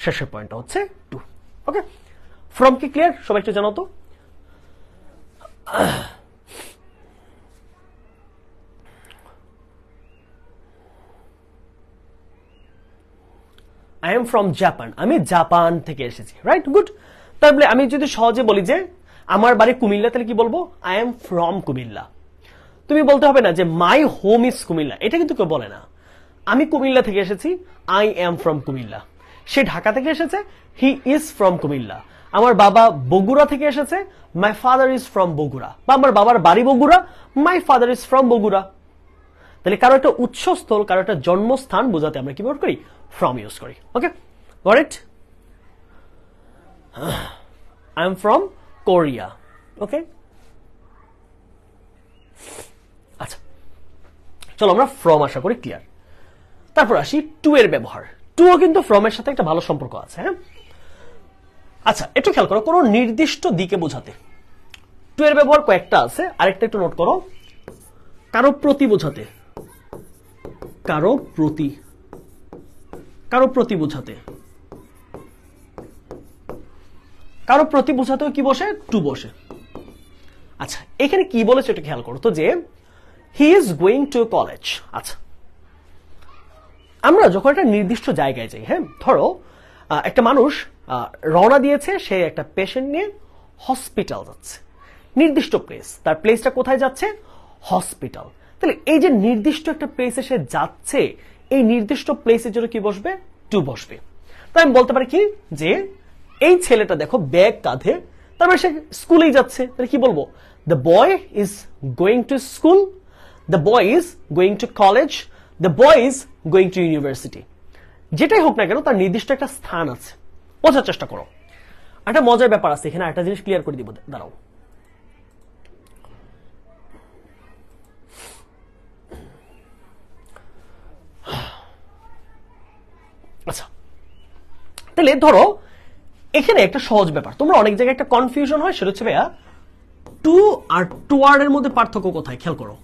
শেষের পয়েন্টটা হচ্ছে টু। ওকে, ফ্রম কি ক্লিয়ার? সবাই একটু জানো তো। আই এম ফ্রম জাপান, আমি জাপান থেকে এসেছি, রাইট? গুড। তাহলে আমি যদি সহজে বলি যে আমার বাড়ি কুমিল্লা, তাহলে কি বলবো? I am from Comilla. তুমি বলতে হবে না যে মাই হোম ইজ কুমিল্লা, এটা কিন্তু কেউ বলে না। আমি কুমিল্লা থেকে এসেছি, আই এম ফ্রম কুমিল্লা। সে ঢাকা থেকে এসেছে, হি ইজ ফ্রম কুমিল্লা। আমার বাবা বগুড়া থেকে এসেছে, my father is from Bogura. বা আমার বাবার বাড়ি Bogura, my father is from Bogura. তাহলে কারো একটা উৎসস্থল, কারো একটা জন্মস্থান বোঝাতে আমরা কি ব্যবহার করি? ফ্রম ইউজ করি। Okay, got it? I am from Korea. Okay, আচ্ছা, চলো আমরা ফ্রম আশা করি ক্লিয়ার। তারপর আসি টু এর ব্যবহার। টুও কিন্তু ফ্রমের সাথে একটা ভালো সম্পর্ক আছে, হ্যাঁ? আচ্ছা, একটু খেয়াল করো, কোনো নির্দিষ্ট দিকে বোঝাতে টু এর ব্যবহার কয়েকটা আছে, আরেকটা একটু নোট করো। কারো প্রতি বোঝাতে, কারো প্রতি, কারো প্রতি বোঝাতে, কারো প্রতি বোঝাতেও কি বসে? টু বসে। আচ্ছা, এখানে কি বলেছে এটা খেয়াল করো তো, যে হি ইজ গোয়িং টু কলেজ। আচ্ছা, আমরা যখন একটা নির্দিষ্ট জায়গায় যাই, হ্যাঁ, ধরো একটা মানুষ রওনা দিয়েছে, সে একটা পেশেন্ট নিয়ে হসপিটাল যাচ্ছে, নির্দিষ্ট প্লেস, তার প্লেসটা কোথায় যাচ্ছে? হসপিটাল। তাহলে এই যে নির্দিষ্ট একটা প্লেসে সে যাচ্ছে, এই নির্দিষ্ট প্লেসের জন্য কি বসবে? টু বসবে। তাই আমি বলতে পারি কি, যে এই ছেলেটা দেখো ব্যাগ কাঁধে, তার মানে সে স্কুলেই যাচ্ছে। তাহলে কি বলবো? The boy is going to school, the boy is going to college, the boy is going two university. যেটাই হোক না কেন, তার নির্দিষ্ট একটা স্থান আছে। বোঝার চেষ্টা করো। একটা মজার ব্যাপার আছে এখানে, একটা জিনিস ক্লিয়ার করে দিব, দাঁড়াও। আচ্ছা, তাহলে ধরো এখানে একটা সহজ ব্যাপার, তোমরা অনেক জায়গায় একটা কনফিউশন হয়, সেটা হচ্ছে ভাইয়া টু আর টুয়ার্ড এর মধ্যে পার্থক্য কোথায়? খেয়াল করো,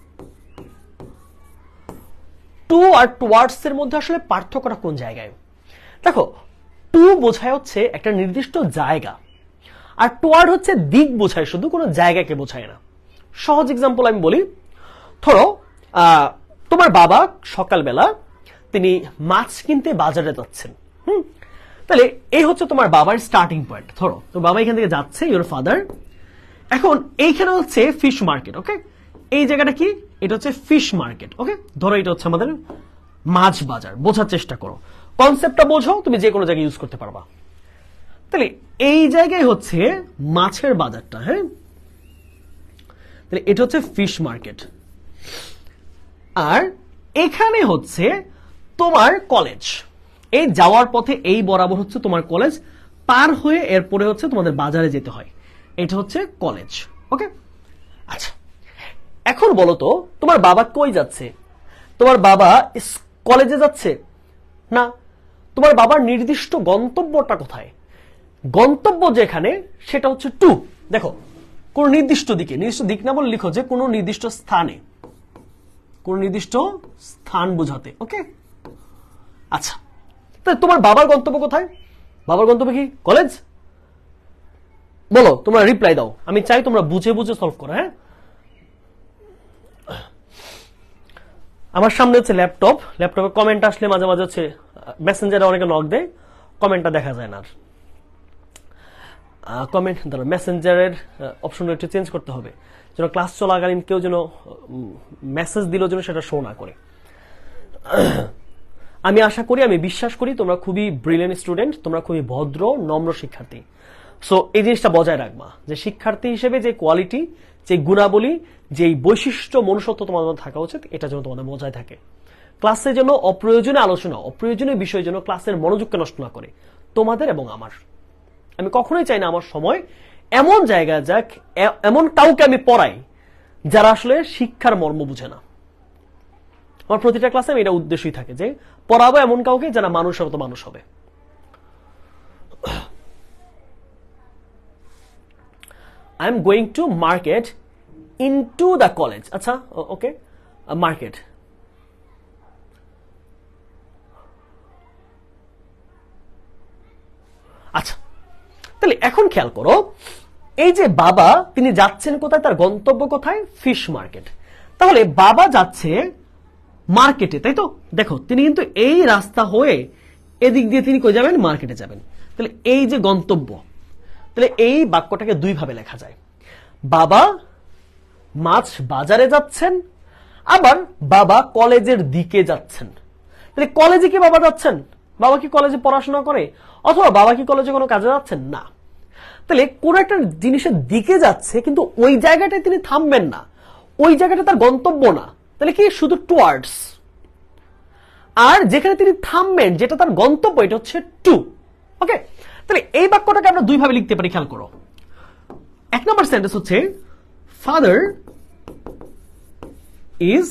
টু আর টুয়ার্ডস এর মধ্যে আসলে পার্থক্যটা কোন জায়গায়? দেখো, টু বোঝায় হচ্ছে একটা নির্দিষ্ট জায়গা, আর টুয়ার্ড হচ্ছে দিক বোঝায়, শুধু কোনো জায়গাকে বোঝায় না। সহজ এক্সাম্পল আমি বলি, ধরো তোমার বাবা সকালবেলা তিনি মাছ কিনতে বাজারে যাচ্ছেন। তাহলে এই হচ্ছে তোমার বাবার স্টার্টিং পয়েন্ট। ধরো তোমার বাবা এখান থেকে যাচ্ছে, ইউর ফাদার। এখন এইখানে হচ্ছে ফিশ মার্কেট। ওকে, এই জায়গাটা কি? এটা হচ্ছে ফিশ মার্কেট। ওকে, ধরো এটা হচ্ছে আমাদের মাছ বাজার। বোঝার চেষ্টা করো, কনসেপ্টটা বোঝো, তুমি যে কোনো জায়গায় ইউজ করতে পারবা। তাহলে এই জায়গায় হচ্ছে মাছের বাজারটা, হ্যাঁ? তাহলে এটা হচ্ছে ফিশ মার্কেট, আর এখানে হচ্ছে তোমার কলেজ। এই যাওয়ার পথে এই বরাবর হচ্ছে তোমার কলেজ, পার হয়ে এরপরে হচ্ছে তোমাদের বাজারে যেতে হয়, এটা হচ্ছে কলেজ। ওকে, আচ্ছা, এখন বলো তো তোমার বাবা কই যাচ্ছে? তোমার বাবা কলেজে যাচ্ছে না, তোমার বাবার নির্দিষ্ট গন্তব্যটা কোথায়? গন্তব্য যেখানে, সেটা হচ্ছে টু। দেখো, কোন নির্দিষ্ট দিকে, নির্দিষ্ট দিক না বলে লিখো যে কোন নির্দিষ্ট স্থানে, কোন নির্দিষ্ট স্থান বোঝাতে। ওকে, আচ্ছা, তাহলে তোমার বাবার গন্তব্য কোথায়? বাবার গন্তব্য কি? কলেজ? বলো, তোমরা রিপ্লাই দাও, আমি চাই তোমরা বুঝে বুঝে সলভ করো। হ্যাঁ, আমার সামনে হচ্ছে ল্যাপটপ, ল্যাপটপে কমেন্ট আসলে মাঝে মাঝে হচ্ছে মেসেঞ্জারে অনেকে নক দেয়, কমেন্টটা দেখা যায় না। আর কমেন্ট ধরো মেসেঞ্জারের অপশনটা একটু চেঞ্জ করতে হবে, যেন ক্লাস চলাকালীন কেউ যেন মেসেজ দিল যেন সেটা শো না করে। আমি আশা করি, আমি বিশ্বাস করি তোমরা খুবই ব্রিলিয়েন্ট স্টুডেন্ট, তোমরা খুবই ভদ্র নম্র শিক্ষার্থী। সো এই জিনিসটা বজায় রাখবা, যে শিক্ষার্থী হিসেবে যে কোয়ালিটি, যে গুণাবলী, যে বৈশিষ্ট্য মনুষ্যত্ব তোমাদের থাকা উচিত, এটা যেন তোমাদের বজায় থাকে। ক্লাসে যেন অপ্রয়োজনীয় আলোচনা, অপ্রয়োজনীয় বিষয় যেন ক্লাসের মনোযোগকে নষ্ট না করে তোমাদের এবং আমার। আমি কখনোই চাই না আমার সময় এমন জায়গায় যাক, এমন কাউকে আমি পড়াই যারা আসলে শিক্ষার মর্ম বুঝে না। আমার প্রতিটা ক্লাসে আমি এটা উদ্দেশ্যই থাকে যে পড়াবো এমন কাউকে যারা মানুষের মতো মানুষ হবে। I am going to market into the college. আচ্ছা, ওকে, মার্কেট। আচ্ছা, তাহলে এখন খেয়াল করো, এই যে বাবা তিনি যাচ্ছেন কোথায়, তার গন্তব্য কোথায়? Fish market. তাহলে বাবা যাচ্ছে মার্কেটে, তাই তো? দেখো, তিনি কিন্তু এই রাস্তা হয়ে এদিক দিয়ে তিনি কই যাবেন? মার্কেটে যাবেন। তাহলে এই যে গন্তব্য, তাহলে এই বাক্যটাকে দুই ভাবে লেখা যায়। বাবা মাছ বাজারে যাচ্ছেন, আবার বাবা কলেজের দিকে যাচ্ছেন। তাহলে কলেজে কি বাবা যাচ্ছেন? বাবা কি কলেজে পড়াশোনা করে, অথবা বাবা কি কলেজে কোনো কাজে যাচ্ছেন? না। তাহলে কোন একটা জিনিসের দিকে যাচ্ছে, কিন্তু ওই জায়গাটায় তিনি থামবেন না, ওই জায়গাটা তার গন্তব্য না। তাহলে কি? শুধু টুয়ার্ডস। আর যেখানে তিনি থামবেন, যেটা তার গন্তব্য, এটা হচ্ছে টু। ওকে, তাহলে এই বাক্যটাকে আমরা দুই ভাবে লিখতে পারি, খেয়াল করো। এক নম্বর সেন্টেন্স হচ্ছে father is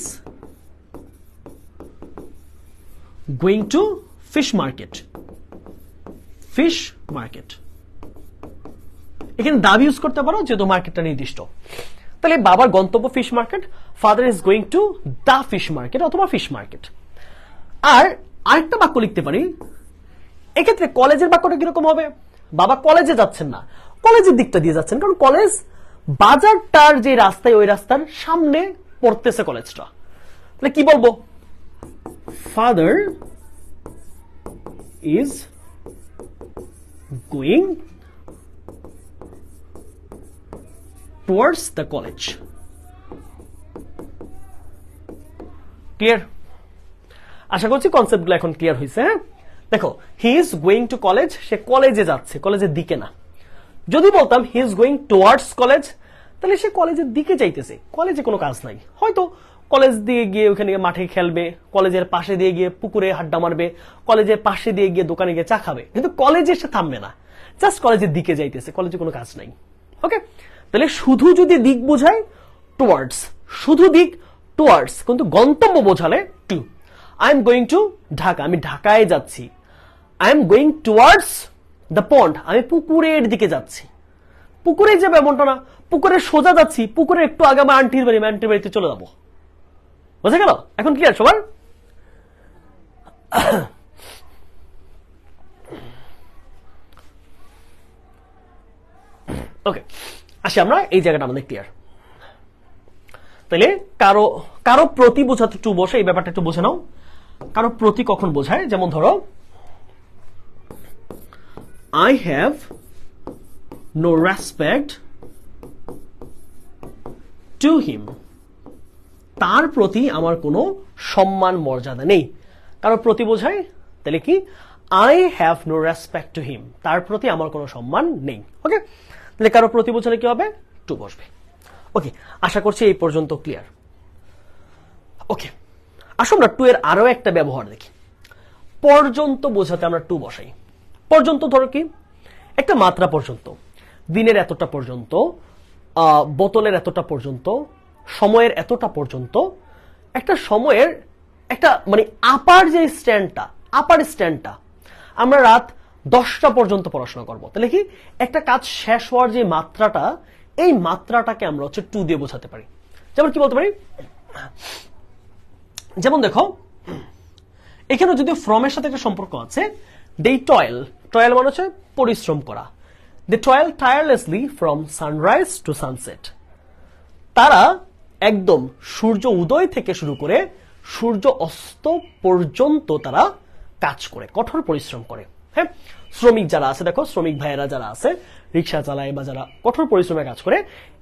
going two fish market. Fish market, এখানে দাবি ইউজ করতে পারো যেহেতু মার্কেটটা নির্দিষ্ট। তাহলে বাবার গন্তব্য fish market, father is going to the fish market অথবা ফিশ মার্কেট। আর আরেকটা বাক্য লিখতে পারি, এক্ষেত্রে কলেজের বাক্যটা কিরকম হবে? বাবা কলেজে যাচ্ছেন না, কলেজের দিকটা দিয়ে যাচ্ছেন, কারণ কলেজ বাজারটার যে রাস্তায়, ওই রাস্তার সামনে পড়তেছে কলেজটা। তাহলে কি বলবো? Father is going towards the college. Clear? আশা করছি কনসেপ্টগুলো এখন ক্লিয়ার হয়েছে। হ্যাঁ, দেখো, he is going to college, সে কলেজে যাচ্ছে, কলেজের দিকে না। যদি বলতাম he is going towards college, তাহলে সে কলেজের দিকে যাইতেছে, কলেজে কোনো কাজ নাই। হয়তো কলেজ দিয়ে গিয়ে ওখানে মাঠে খেলবে, কলেজের পাশে দিয়ে গিয়ে পুকুরে হাড্ডা মারবে, কলেজের পাশে দিয়ে গিয়ে দোকানে গিয়ে চা খাবে, কিন্তু কলেজে সে থামবে না, জাস্ট কলেজের দিকে যাইতেছে, কলেজে কোনো কাজ নাই। ওকে, তাহলে শুধু যদি দিক বোঝায় টুয়ার্ডস, শুধু দিক টুয়ার্ডস, কিন্তু গন্তব্য বোঝালে to. I am going to Dhaka, আমি ঢাকায় যাচ্ছি। I am going towards the pond, আমি পুকুরের দিকে যাচ্ছি। পুকুরে যাবে এমনটা না, পুকুরে সোজা যাচ্ছি, পুকুরে একটু আগে আমার আন্টির বাড়ি, আন্টির বাড়িতে চলে যাবো। বুঝা গেল? এখন ক্লিয়ার সবার? ওকে, আসি আমরা এই জায়গাটা আমাদের ক্লিয়ার। তাহলে কারো কারো প্রতি বোঝাতে টু বসে, এই ব্যাপারটা একটু বুঝে নাও। কারো প্রতি কখন বোঝায়? যেমন ধরো, I have no respect to him, তার প্রতি আমার কোনো সম্মান মর্যাদা নেই। কারো প্রতি বোঝায়, তাহলে কি? I have no respect to him, তার প্রতি আমার কোনো সম্মান নেই। ওকে, তাহলে কারো প্রতি বোঝালে কি হবে? টু বসবে। ওকে, আশা করছি এই পর্যন্ত ক্লিয়ার। ওকে, আসুন আমরা টু এর আরো একটা ব্যবহার দেখি। পর্যন্ত বোঝাতে আমরা টু বসাই। পর্যন্ত ধরো কি? একটা মাত্রা পর্যন্ত, দিনের এতটা পর্যন্ত, বোতলের এতটা পর্যন্ত, সময়ের এতটা পর্যন্ত। একটা সময়ের একটা মানে আপার যে স্ট্যান্ডটা, আপার স্ট্যান্ডটা, আমরা রাত 10টা পর্যন্ত পড়াশোনা করব। তাহলে কি? একটা কাজ শেষ হওয়ার যে মাত্রাটা, এই মাত্রাটাকে আমরা হচ্ছে টু দিয়ে বোঝাতে পারি। যেমন কি বলতে পারি? যেমন দেখো, এখানে যদি ফ্রমের সাথে একটা সম্পর্ক আছে। দে টয়েল, টয়েল মানে হচ্ছে পরিশ্রম করা। They toil tirelessly from sunrise to sunset, তারা একদম সূর্য উদয় থেকে শুরু করে সূর্য অস্ত পর্যন্ত তারা কাজ করে, কঠোর পরিশ্রম করে। হ্যাঁ, শ্রমিক যারা আছে, দেখো শ্রমিক ভাইয়েরা যারা আছে, রিক্সা চালায় বা যারা কঠোর পরিশ্রমে কাজ করে,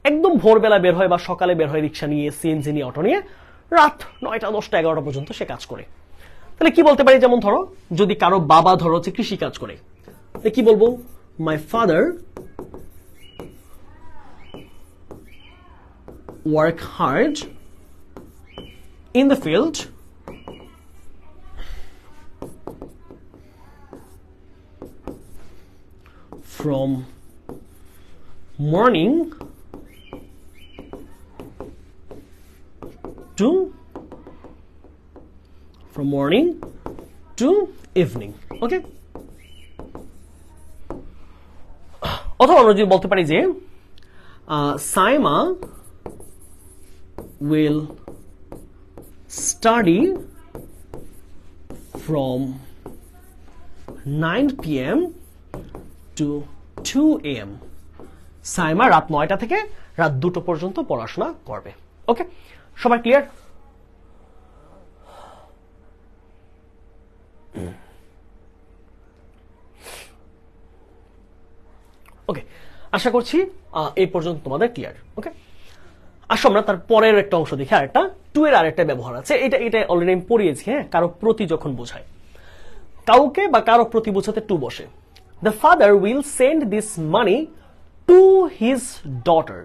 একদম ভোরবেলা বের হয় বা সকালে বের হয় রিক্সা নিয়ে, সিএনজি নিয়ে, অটো নিয়ে, রাত 9টা 10টা 11টা পর্যন্ত সে কাজ করে। তাহলে কি বলতে পারি? যেমন ধরো, যদি কারো বাবা ধরো হচ্ছে কৃষি কাজ করে, তাহলে কি বলবো? My father work hard in the field from morning to evening. Okay, অথবা আমরা যদি বলতে পারি যে Saima will study from 9 p.m. to 2 a.m. Saima রাত 9টা থেকে রাত 2টো পর্যন্ত পড়াশোনা করবে। ওকে, সবাই ক্লিয়ার? ওকে, আশা করছি এই পর্যন্ত তোমাদের ক্লিয়ার। ওকে, আসো আমরা তার পরের একটা অংশ দেখি। আরেকটা টু এর আরেকটা ব্যবহার আছে, এটা অলরেডি আমি পড়িয়েছি। হ্যাঁ, কারো প্রতি যখন বোঝায়, কাউকে বা কারো প্রতি বোঝাতে টু বসে। The father will send this money to his daughter.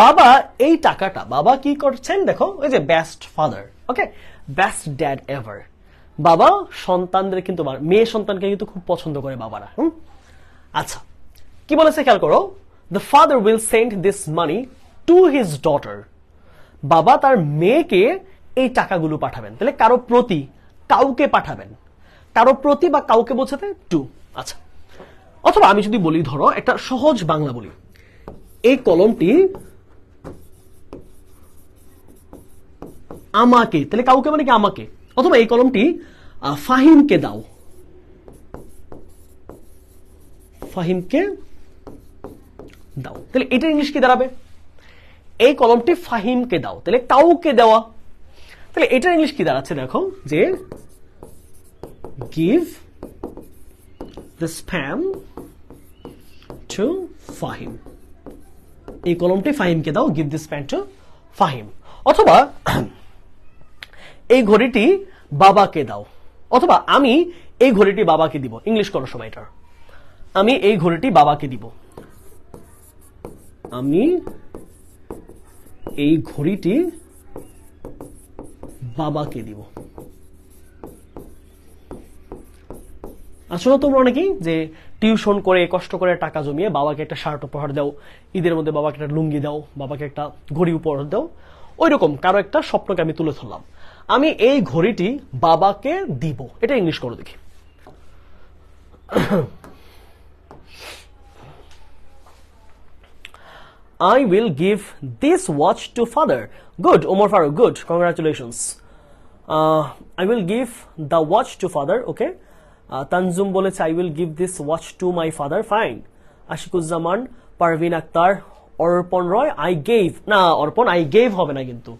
বাবা এই টাকাটা, বাবা কি করছেন দেখো, ওই যে বেস্ট ফাদার, ওকে, বেস্ট ড্যাড এভার। বাবা সন্তানদের কিন্তু, মেয়ে সন্তানকে কিন্তু খুব পছন্দ করে বাবারা। আচ্ছা, কি বলেছে খেয়াল করো, the father will send this money to his daughter. বাবা তার মেয়েকে এই টাকাগুলো পাঠাবেন। তাহলে কারো প্রতি, কাউকে পাঠাবেন, কারো প্রতি বা কাউকে বোঝাতে টু। আচ্ছা, অথবা আমি যদি বলি, ধরো একটা সহজ বাংলা বলি, এই কলমটি আমাকে, তাহলে কাউকে মানে কি আমাকে। অথবা এই কলমটি ফাহিমকে দাও, ফাহিমকে দাও। তাহলে এটা ইংলিশ কি দাঁড়াবে, এই কলমটি ফাহিমকে দাও, তাহলে কাউকে দেওয়া। তাহলে এটার ইংলিশ কি দাঁড়াচ্ছে দেখো, যে give this pen to Fahim. এই কলমটি ফাহিমকে দাও, give this pen to Fahim. অথবা এই ঘড়িটি বাবাকে দাও, অথবা আমি এই ঘড়িটি বাবাকে দিব। ইংলিশ করো সবাই এটার, আমি এই ঘড়িটি বাবাকে দিব, আমি এই ঘড়িটি বাবাকে দিব। আসলে তোমরা অনেকেই যে টিউশন করে কষ্ট করে টাকা জমিয়ে বাবাকে একটা শার্ট উপহার দাও, ঈদের মধ্যে বাবাকে একটা লুঙ্গি দাও, বাবাকে একটা ঘড়ি উপহার দাও, ওই রকম কারো একটা স্বপ্নকে আমি তুলে ধরলাম, আমি এই ঘড়িটি বাবাকে দিব। এটা ইংলিশ করো দেখি। I will give this watch to father. Good, Omar Farooq, good, congratulations. I will give the watch to father, okay. Tanzum বলেছে I will give this watch to my father, fine. Ashikuzzaman, Parvin Akter, অর্পণ রয়, I gave, না অর্পণ I gave হবে না কিন্তু।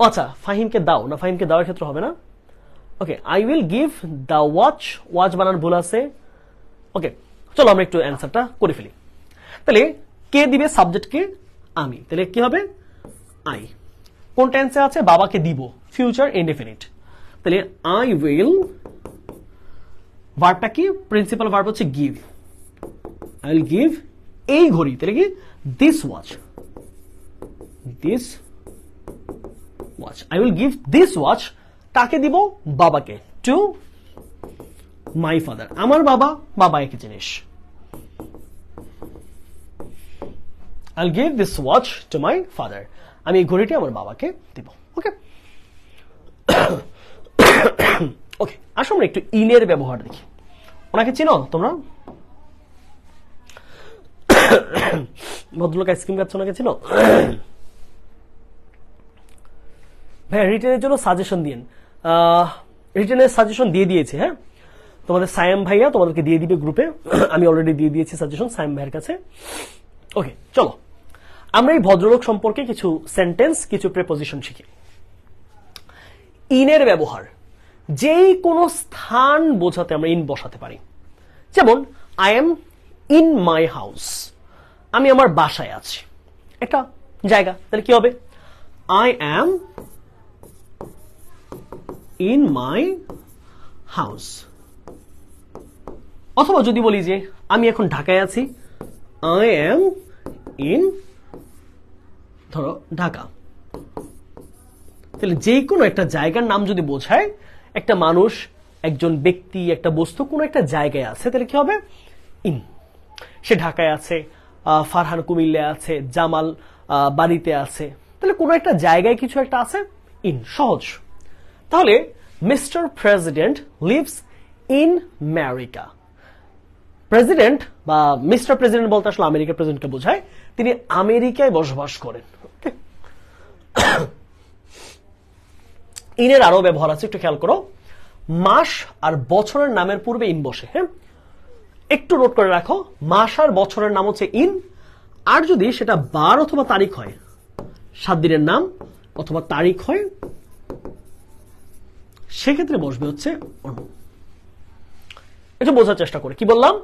আচ্ছা, ফাহিমকে দাও না, ফাহিমকে দেওয়ার ক্ষেত্রে হবে না। ওকে, I will give the watch, watch বানান ভুল আছে। ওকে, চলো আমরা একটু অ্যান্সারটা করে ফেলি। তাহলে কে দিবে সাবজেক্টকে, আমি, তাহলে কি হবে আই। কোন টেন্সে আছে, বাবাকে দিব, ফিউচার ইনডেফিনিট। তাহলে আই উইল, ভার্বটা কি, প্রিন্সিপাল ভার্ব হচ্ছে গিভ। আই উইল গিভ এই ঘড়ি, তাহলে কি this watch, this watch. I will give this watch, কাকে দিব, বাবাকে, টু মাই ফাদার। আমার বাবা, বাবা একই জিনিস। I'll give this watch to my father. আমি এই ঘড়িটি আমার বাবাকে দিব। ওকে, ওকে, আসো আমরা একটু ইনের ব্যবহার দেখি। ওনাকে চিনো তোমরা? ভদ্রলোক আইসক্রিম খাচ্ছে, ওনাকে চিনো? ভাইয়া রিটেনের জন্য সাজেশন দিন। রিটেনের সাজেশন দিয়ে দিয়েছে। হ্যাঁ, তোমাদের সায়েম ভাইয়া তোমাদেরকে দিয়ে দিবে গ্রুপে। আমি অলরেডি দিয়ে দিয়েছি সাজেশন সায়েম ভাইয়ের কাছে। ওকে, চলো আমরা এই ভদ্রলোক সম্পর্কে কিছু সেন্টেন্স, কিছু প্রেপোজিশন শিখি। ইনের ব্যবহার, যেই কোনো স্থান বোঝাতে আমরা ইন বসাতে পারি। যেমন I am in my house, আমি আমার বাসায় আছি, একটা জায়গা, তাহলে কি হবে I M in my house. অথবা যদি বলি যে আমি এখন ঢাকায় আছি, আই এম ইন, ধরো ঢাকা। তাহলে যে কোনো একটা জায়গার নাম যদি বোঝায়, একটা মানুষ, একজন ব্যক্তি, একটা বস্তু কোনো একটা জায়গায় আছে, তাহলে কি হবে ইন। সে ঢাকায় আছে, ফারহান কুমিল্লা আছে, জামাল বাড়িতে আছে, তাহলে কোনো একটা জায়গায় কিছু একটা আছে, ইন, সহজ। তাহলে mister president lives in America. President বা মিস্টার প্রেসিডেন্ট বলতে আসলে আমেরিকার প্রেসিডেন্টকে বোঝায়, তিনি আমেরিকায় বসবাস করেন। ইনের আরো ব্যবহার আছে, একটু খেয়াল করো। মাস আর বছরের নামের পূর্বে ইন বসে। হ্যাঁ, একটু নোট করে রাখো, মাস আর বছরের নাম হচ্ছে ইন, আর যদি সেটা বার অথবা তারিখ হয়, 7 দিনের নাম অথবা তারিখ হয়, সেক্ষেত্রে বসবে হচ্ছে অন্য। একটু বোঝার চেষ্টা করে কি বললাম,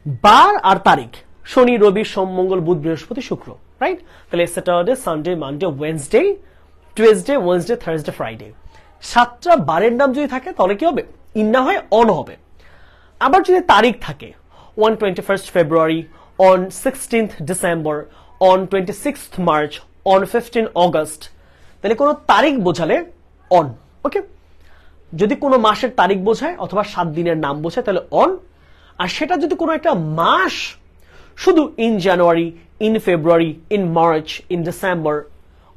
বার আর তারিখ শনি রবি সোম মঙ্গল বুধ বৃহস্পতি শুক্র, রাইট? তাহলে Saturday Sunday Monday Wednesday Tuesday Wednesday Thursday Friday, 7টা বারের নাম যদি থাকে তাহলে কি হবে? ইন না হয় অন হবে। আবার যদি তারিখ থাকে on 21st February, on 16th December, on 26th March, on 15 August, তাহলে কোনো তারিখ বোঝালে অন, ওকে? যদি কোনো মাসের তারিখ বোঝায় অথবা 7 দিনের নাম বোঝায় তাহলে অন। আর সেটা যদি কোনো একটা মাস শুধু in January, in February, in March, in December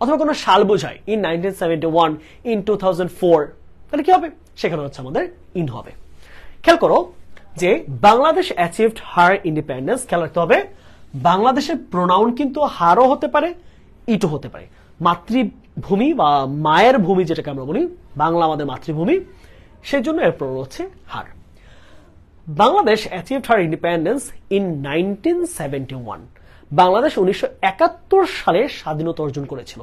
অথবা কোনো সাল বোঝায় ইন 1971, ইন 2004, তাহলে কি হবে? সেখানে হচ্ছে আমাদের ইন হবে। খেয়াল করো যে বাংলাদেশ অ্যাচিভড হার ইন্ডিপেন্ডেন্স, খেয়াল রাখতে হবে বাংলাদেশের প্রোনাউন কিন্তু হারও হতে পারে ইটও হতে পারে। মাতৃভূমি বা মায়ের ভূমি যেটাকে আমরা বলি, বাংলা আমাদের মাতৃভূমি, সেই জন্য এর প্রোনাউন হচ্ছে her. Bangladesh achieved her independence in 1971, Bangladesh 1971 সালে স্বাধীনতা অর্জন করেছিল।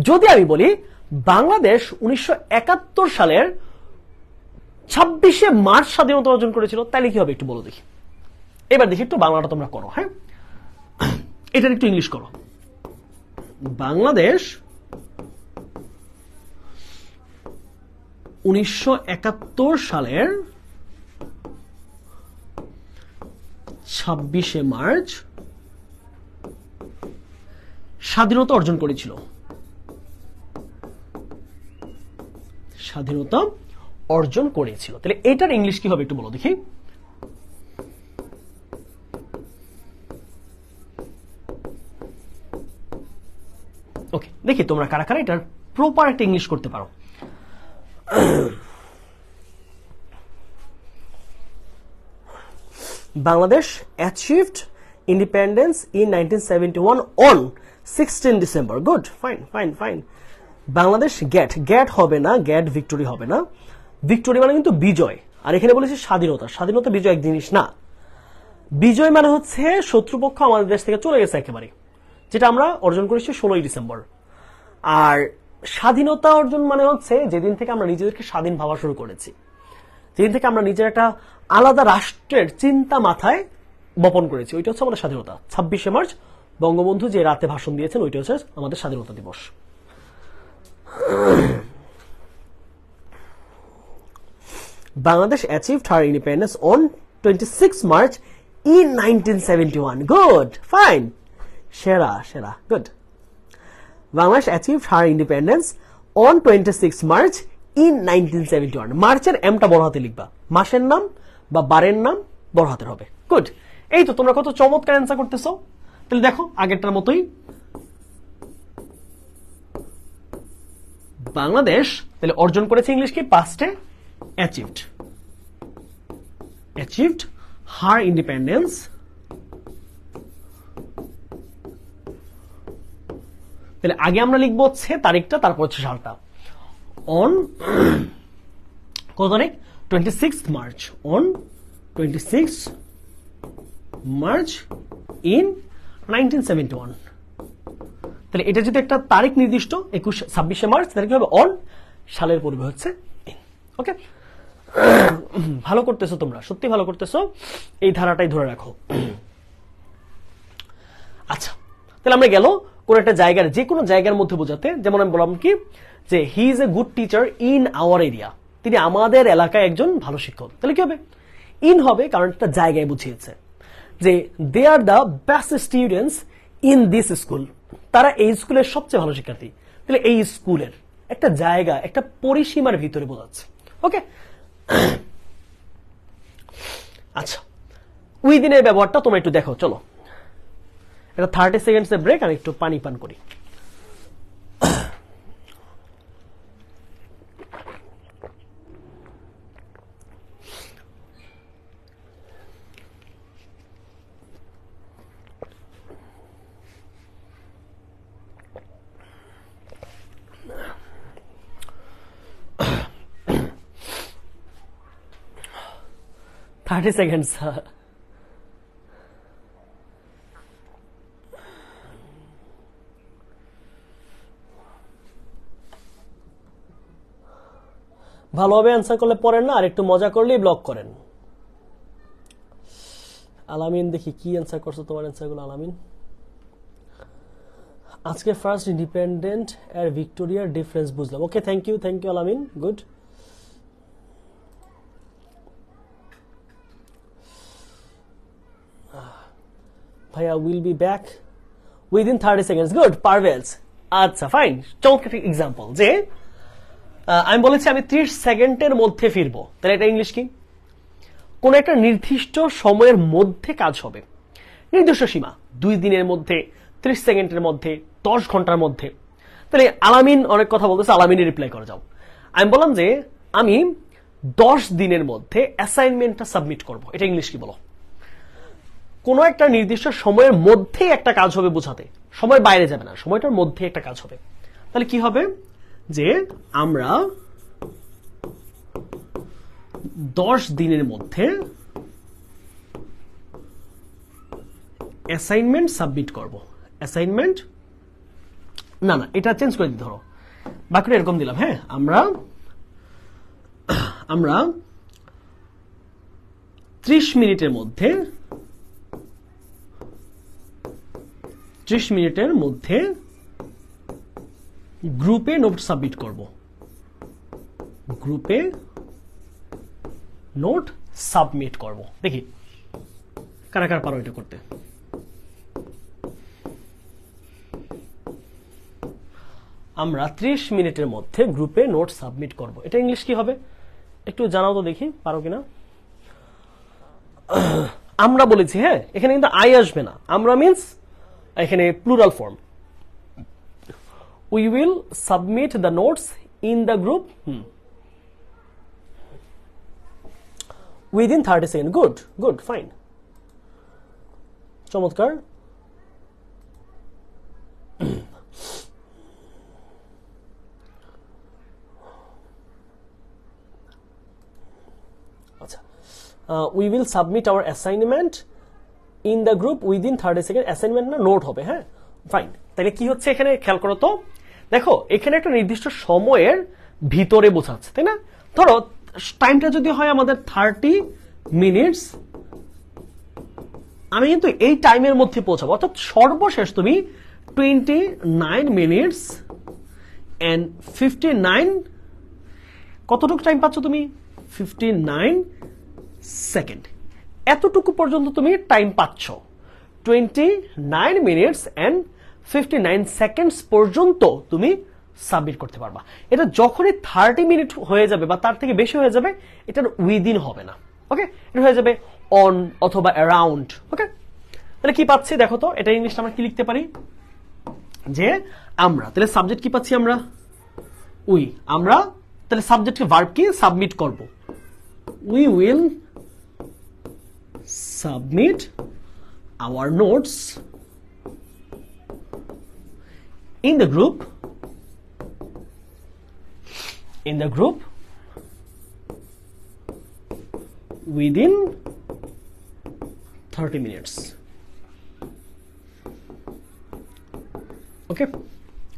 যদি আমি বলি বাংলাদেশ 1971 সালের 26শে মার্চ স্বাধীনতা অর্জন করেছিল, তাহলে কি হবে একটু বলো দেখি। এবার দেখি একটু বাংলাটা তোমরা করো, হ্যাঁ? এটার একটু ইংলিশ করো। বাংলাদেশ 1971 সালের 26শে মার্চ স্বাধীনতা অর্জন করেছিল। স্বাধীনতা অর্জন করেছিল, তাহলে এটার ইংলিশ কি হবে একটু বলো দেখি। ওকে, দেখি তোমরা কারা কারা এটার প্রপার একটা ইংলিশ করতে পারো। Bangladesh achieved independence in 1971 on 16 December. Good, fine fine fine. Bangladesh got হবে না, গ্যাট ভিক্টোরি হবে না। ভিক্টোরি মানে কিন্তু বিজয়, আর এখানে বলেছে স্বাধীনতা। স্বাধীনতা বিজয় এক জিনিস না। বিজয় মানে হচ্ছে শত্রুপক্ষ আমাদের দেশ থেকে চলে গেছে একেবারে, যেটা আমরা অর্জন করেছি 16ই ডিসেম্বর। আর স্বাধীনতা অর্জন মানে হচ্ছে যেদিন থেকে আমরা নিজেদেরকে স্বাধীন ভাবা শুরু করেছি, যেদিন থেকে আমরা নিজের একটা আলাদা রাষ্ট্রের চিন্তা মাথায় বপন করেছি, ওইটা হচ্ছে আমাদের স্বাধীনতা। 26শে মার্চ বঙ্গবন্ধু যে রাতে ভাষণ দিয়েছেন, ওইটা হচ্ছে আমাদের স্বাধীনতা দিবস। Bangladesh achieved her independence on 26 March in 1971. Good, fine. Shera, good. Bangladesh achieved her independence on 26 March in 1971. মার্চের এমটা বড় হাতে লিখবা, মাসের নাম বা বারের নাম বড় হাতের হবে। গুড, এই তো তোমরা কত চমৎকার অ্যান্সার করতেছো। তাহলে দেখো আগেরটার মতোই বাংলাদেশ তাহলে অর্জন করেছে ইংলিশ কি পাস্টে অ্যাচিভড হার ইন্ডিপেন্ডেন্স তাহলে আগে আমরা লিখবো হচ্ছে তারিখটা, তারপর হচ্ছে সালটা। অন কত তারিখ? 26 মার্চ। On 26 much in 1971। তাহলে এটা যদি একটা তারিখ নির্দিষ্ট 26শে মার্চ, তাহলে কি হবে? অন, সালের পূর্বে হচ্ছে ইন। ওকে, ভালো করতেছো তোমরা, সত্যি ভালো করতেছো, এই ধারাটাই ধরে রাখো। আচ্ছা, তাহলে আমরা গেল কোন একটা জায়গার, যে কোনো জায়গার মধ্যে বোঝাতে, যেমন আমি বললাম কি যে he is a good teacher in our area, তিনি আমাদের এলাকায় একজন ভালো শিক্ষক। তাহলে কি হবে? ইন হবে, কারণ একটা জায়গায় বুঝিয়েছে যে they are the best students in this school, তারা এই স্কুলের সবচেয়ে ভালো শিক্ষার্থী। তাহলে এই স্কুলের একটা জায়গা, একটা পরিসীমার ভিতরে বোঝাচ্ছে। ওকে, আচ্ছা, উইদিনের ব্যবহারটা তোমরা একটু দেখো। চলো এটা 30 সেকেন্ডসের ব্রেক, আমি একটু পানি পান করি। Thirty seconds. ভালোভাবে অ্যান্সার করলে পড়েন না, আর একটু মজা করলেই ব্লক করেন। আলামিন দেখি কি অ্যান্সার করছো, তোমার অ্যান্সারগুলো আলামিন। আজকে ফার্স্ট ইন্ডিপেন্ডেন্ট আর ভিক্টোরিয়ার ডিফারেন্স বুঝলাম। ওকে, থ্যাংক ইউ আলামিন, গুড। ভাইয়া will be back within 30 seconds, good Parvez. আচ্ছা ফাইন, চমৎকার এক্সাম্পল যে আমি বলেছি আমি 30 সেকেন্ডের মধ্যে ফিরবো, তাহলে এটা ইংলিশ কি? কোন একটা নির্দিষ্ট সময়ের মধ্যে কাজ হবে, নির্দিষ্ট সীমা, 2 দিনের মধ্যে, 30 সেকেন্ডের মধ্যে, 10 ঘন্টার মধ্যে। তাহলে আলামিন অনেক কথা বলতেছে, আলামিনের রিপ্লাই করে যাও। আমি বললাম যে আমি 10 দিনের মধ্যে অ্যাসাইনমেন্টটা সাবমিট করব, এটা ইংলিশ কি বলো? কোন একটা নির্দিষ্ট সময়ের মধ্যে একটা কাজ হবে বোঝাতে, সময়ের বাইরে যাবে না, সময়টার মধ্যে একটা কাজ হবে। তাহলে কি হবে যে আমরা 10 দিনের মধ্যে অ্যাসাইনমেন্ট সাবমিট করব। অ্যাসাইনমেন্ট না, এটা চেঞ্জ করে দিতে, ধরো বাকিটা এরকম দিলাম। হ্যাঁ, আমরা 30 মিনিটের মধ্যে গ্রুপে নোট সাবমিট করব। গ্রুপে নোট সাবমিট করব। দেখি কারা কারা পারো এটা করতে। আমরা 30 মিনিটের মধ্যে গ্রুপে নোট সাবমিট করব, এটা ইংলিশ কি হবে একটু জানাও তো দেখি, পারো কিনা। আমরা বলেছি, হ্যাঁ এখানে কিন্তু আই আসবে না, আমরা মিন্স এখানে plural form. We will submit the notes in the group within 30 second. Good fine, চমৎকার। আচ্ছা, we will submit hour assignment in the group within 30 second. Assignment না নোট হবে, হ্যাঁ ফাইন। তাহলে কি হচ্ছে এখানে খেয়াল করো তো, দেখো এখানে একটা নির্দিষ্ট সময়ের ভিতরে বোঝাচ্ছে, তাই না? ধরো টাইমটা যদি হয় আমাদের 30 মিনিটস, আমি কিন্তু এই টাইমের মধ্যে পৌঁছাবো, অর্থাৎ সর্বশেষ তুমি 29 মিনিটস এন্ড 59 কতটুকু টাইম পাচ্ছ তুমি? 59 সেকেন্ড, এতটুকু পর্যন্ত তুমি টাইম পাচ্ছ। 29 মিনিটস এন্ড 59 সেকেন্ডস পর্যন্ত তুমি সাবমিট করতে পারবা। এটা যখনই 30 মিনিট হয়ে যাবে বা তার থেকে বেশি হয়ে যাবে, এটার উইদিন হবে না, ওকে, এটা হয়ে যাবে অন অথবা অ্যারাউন্ড। ওকে, তাহলে কি পাচ্ছি দেখো তো, এটা ইংলিশটা আমরা কি লিখতে পারি যে আমরা, তাহলে সাবজেক্ট কি পাচ্ছি আমরা? উই। আমরা তাহলে সাবজেক্টকে ভার্ব কি? সাবমিট করব। We will submit our notes in the group within 30 minutes. Okay,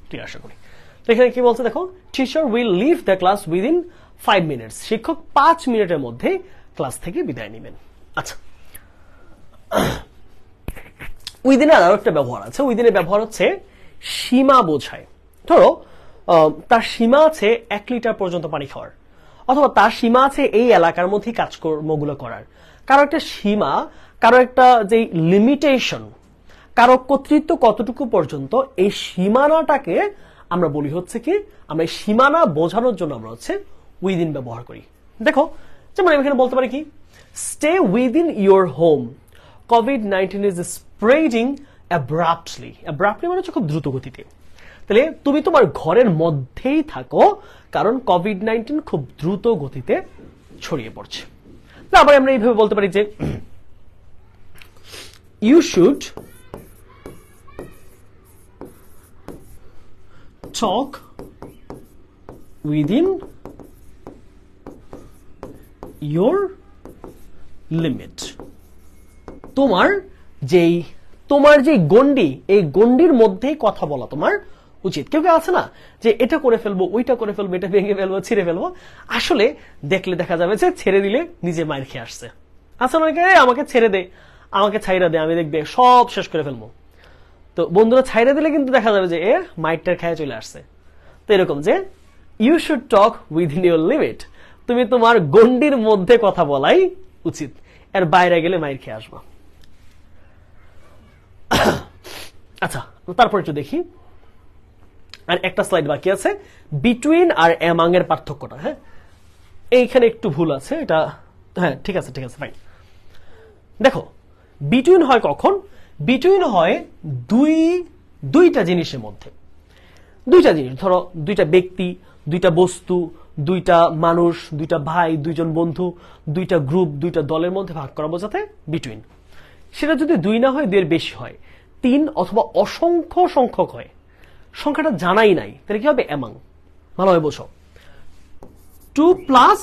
ঠিক আশা করি। তো এখানে কি বলছে দেখো, teacher will leave the class within 5 minutes. শিক্ষক 5 মিনিটের মধ্যে ক্লাস থেকে বিদায় নেবেন। আচ্ছা, উইদিনের আরো একটা ব্যবহার আছে। উইদিনের ব্যবহার হচ্ছে সীমা বোঝায়। ধরো তার সীমা আছে 1 লিটার পর্যন্ত পানি খাওয়ার, অথবা তার সীমা আছে এই এলাকার মধ্যে কাজকর্মগুলো করার। কারো একটা সীমা, কারো একটা যে লিমিটেশন, কারো কর্তৃত্ব কতটুকু পর্যন্ত, এই সীমানাটাকে আমরা বলি হচ্ছে কি, আমরা এই সীমানা বোঝানোর জন্য আমরা হচ্ছে উইদিন ব্যবহার করি। দেখো যেমন আমি এখানে বলতে পারি কি, stay within your home, COVID-19 is spreading abruptly. Abruptly মানে হচ্ছে খুব দ্রুত গতিতে। তাহলে তুমি তোমার ঘরের মধ্যেই থাকো, কারণ COVID-19 খুব দ্রুত গতিতে ছড়িয়ে পড়ছে। আবার আমরা এইভাবে বলতে পারি যে you should talk within your limit. তোমার যে গন্ডি, এই গন্ডির মধ্যেই কথা বলা তোমার উচিত। কেউ কেউ আছে না যে এটা করে ফেলবো, ওইটা করে ফেলবো, এটা ভেঙে ফেলবো, ছিঁড়ে ফেলবো, আসলে দেখলে দেখা যাবে যে ছেড়ে দিলে নিজে মাইর খেয়ে আসছে। আচ্ছা অনেকে আমাকে ছেড়ে দে, আমাকে ছাইরা দে, আমি দেখবে সব শেষ করে ফেলবো। তো বন্ধুরা ছাইরা দিলে কিন্তু দেখা যাবে যে এ মাইটটার খায় চলে আসছে। তো এরকম যে you should talk within your limit, তুমি তোমার গণ্ডির মধ্যে কথা বলাই উচিত, এর বাইরে গেলে মাইর খেয়ে আসবা। আচ্ছা, তারপর একটু দেখি, আর একটা স্লাইড বাকি আছে, বিটুইন আর অ্যামাং এর পার্থক্যটা। হ্যাঁ, এইখানে একটু ভুল আছে, এটা হ্যাঁ ঠিক আছে ফাইন। দেখো বিটুইন হয় কখন? বিটুইন হয় দুইটা জিনিসের মধ্যে। দুইটা জিনিস, ধরো দুইটা ব্যক্তি, দুইটা বস্তু, দুইটা মানুষ, দুইটা ভাই, দুইজন বন্ধু, দুইটা গ্রুপ, দুইটা দলের মধ্যে ভাগ করা বোঝাতে বিটুইন। সেটা যদি 2 না হয়, 2 এর বেশি হয়, 3 অথবা অসংখ্য সংখ্যক হয়, সংখ্যাটা জানাই নাই, তাহলে কি হবে? অ্যামাং। ভালোভাবে বোঝো, 2+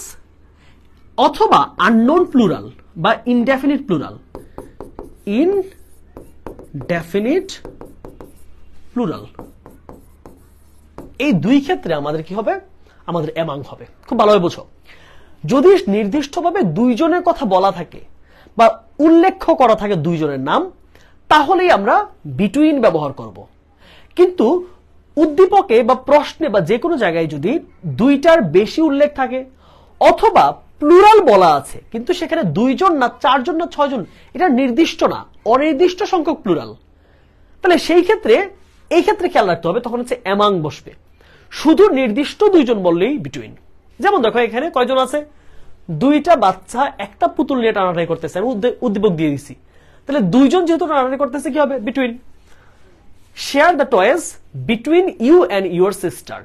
অথবা আননোন প্লুরাল বা ইনডেফিনিট প্লুরাল। ইনডেফিনিট প্লুরাল, এই দুই ক্ষেত্রে আমাদের কি হবে? আমাদের অ্যামাং হবে। খুব ভালোভাবে বোঝো, যদি নির্দিষ্টভাবে 2 জনের কথা বলা থাকে বা উল্লেখ করা থাকে 2 জনের নাম, তাহলেই আমরা বিটুইন ব্যবহার করব। কিন্তু উদ্দীপকে বা প্রশ্নে বা যে কোনো জায়গায় যদি 2টার বেশি উল্লেখ থাকে অথবা প্লুরাল বলা আছে কিন্তু সেখানে 2 জন না 4 জন না 6 জন, এটা নির্দিষ্ট না, অনির্দিষ্ট সংখ্যক প্লুরাল, তাহলে সেই ক্ষেত্রে এই ক্ষেত্রে খেয়াল রাখতে হবে, তখন হচ্ছে অ্যামাং বসবে। শুধু নির্দিষ্ট 2 জন বললেই বিটুইন। যেমন দেখো এখানে কয়জন আছে? 2টা বাচ্চা একটা পুতুল নিয়ে টানাটানি করতেছে, আমি উদ্দীপক দিয়ে দিছি, তাহলে 2 জন যেহেতু টানাটানি করতেছে কি হবে? Between. Share the toys between you and your sister,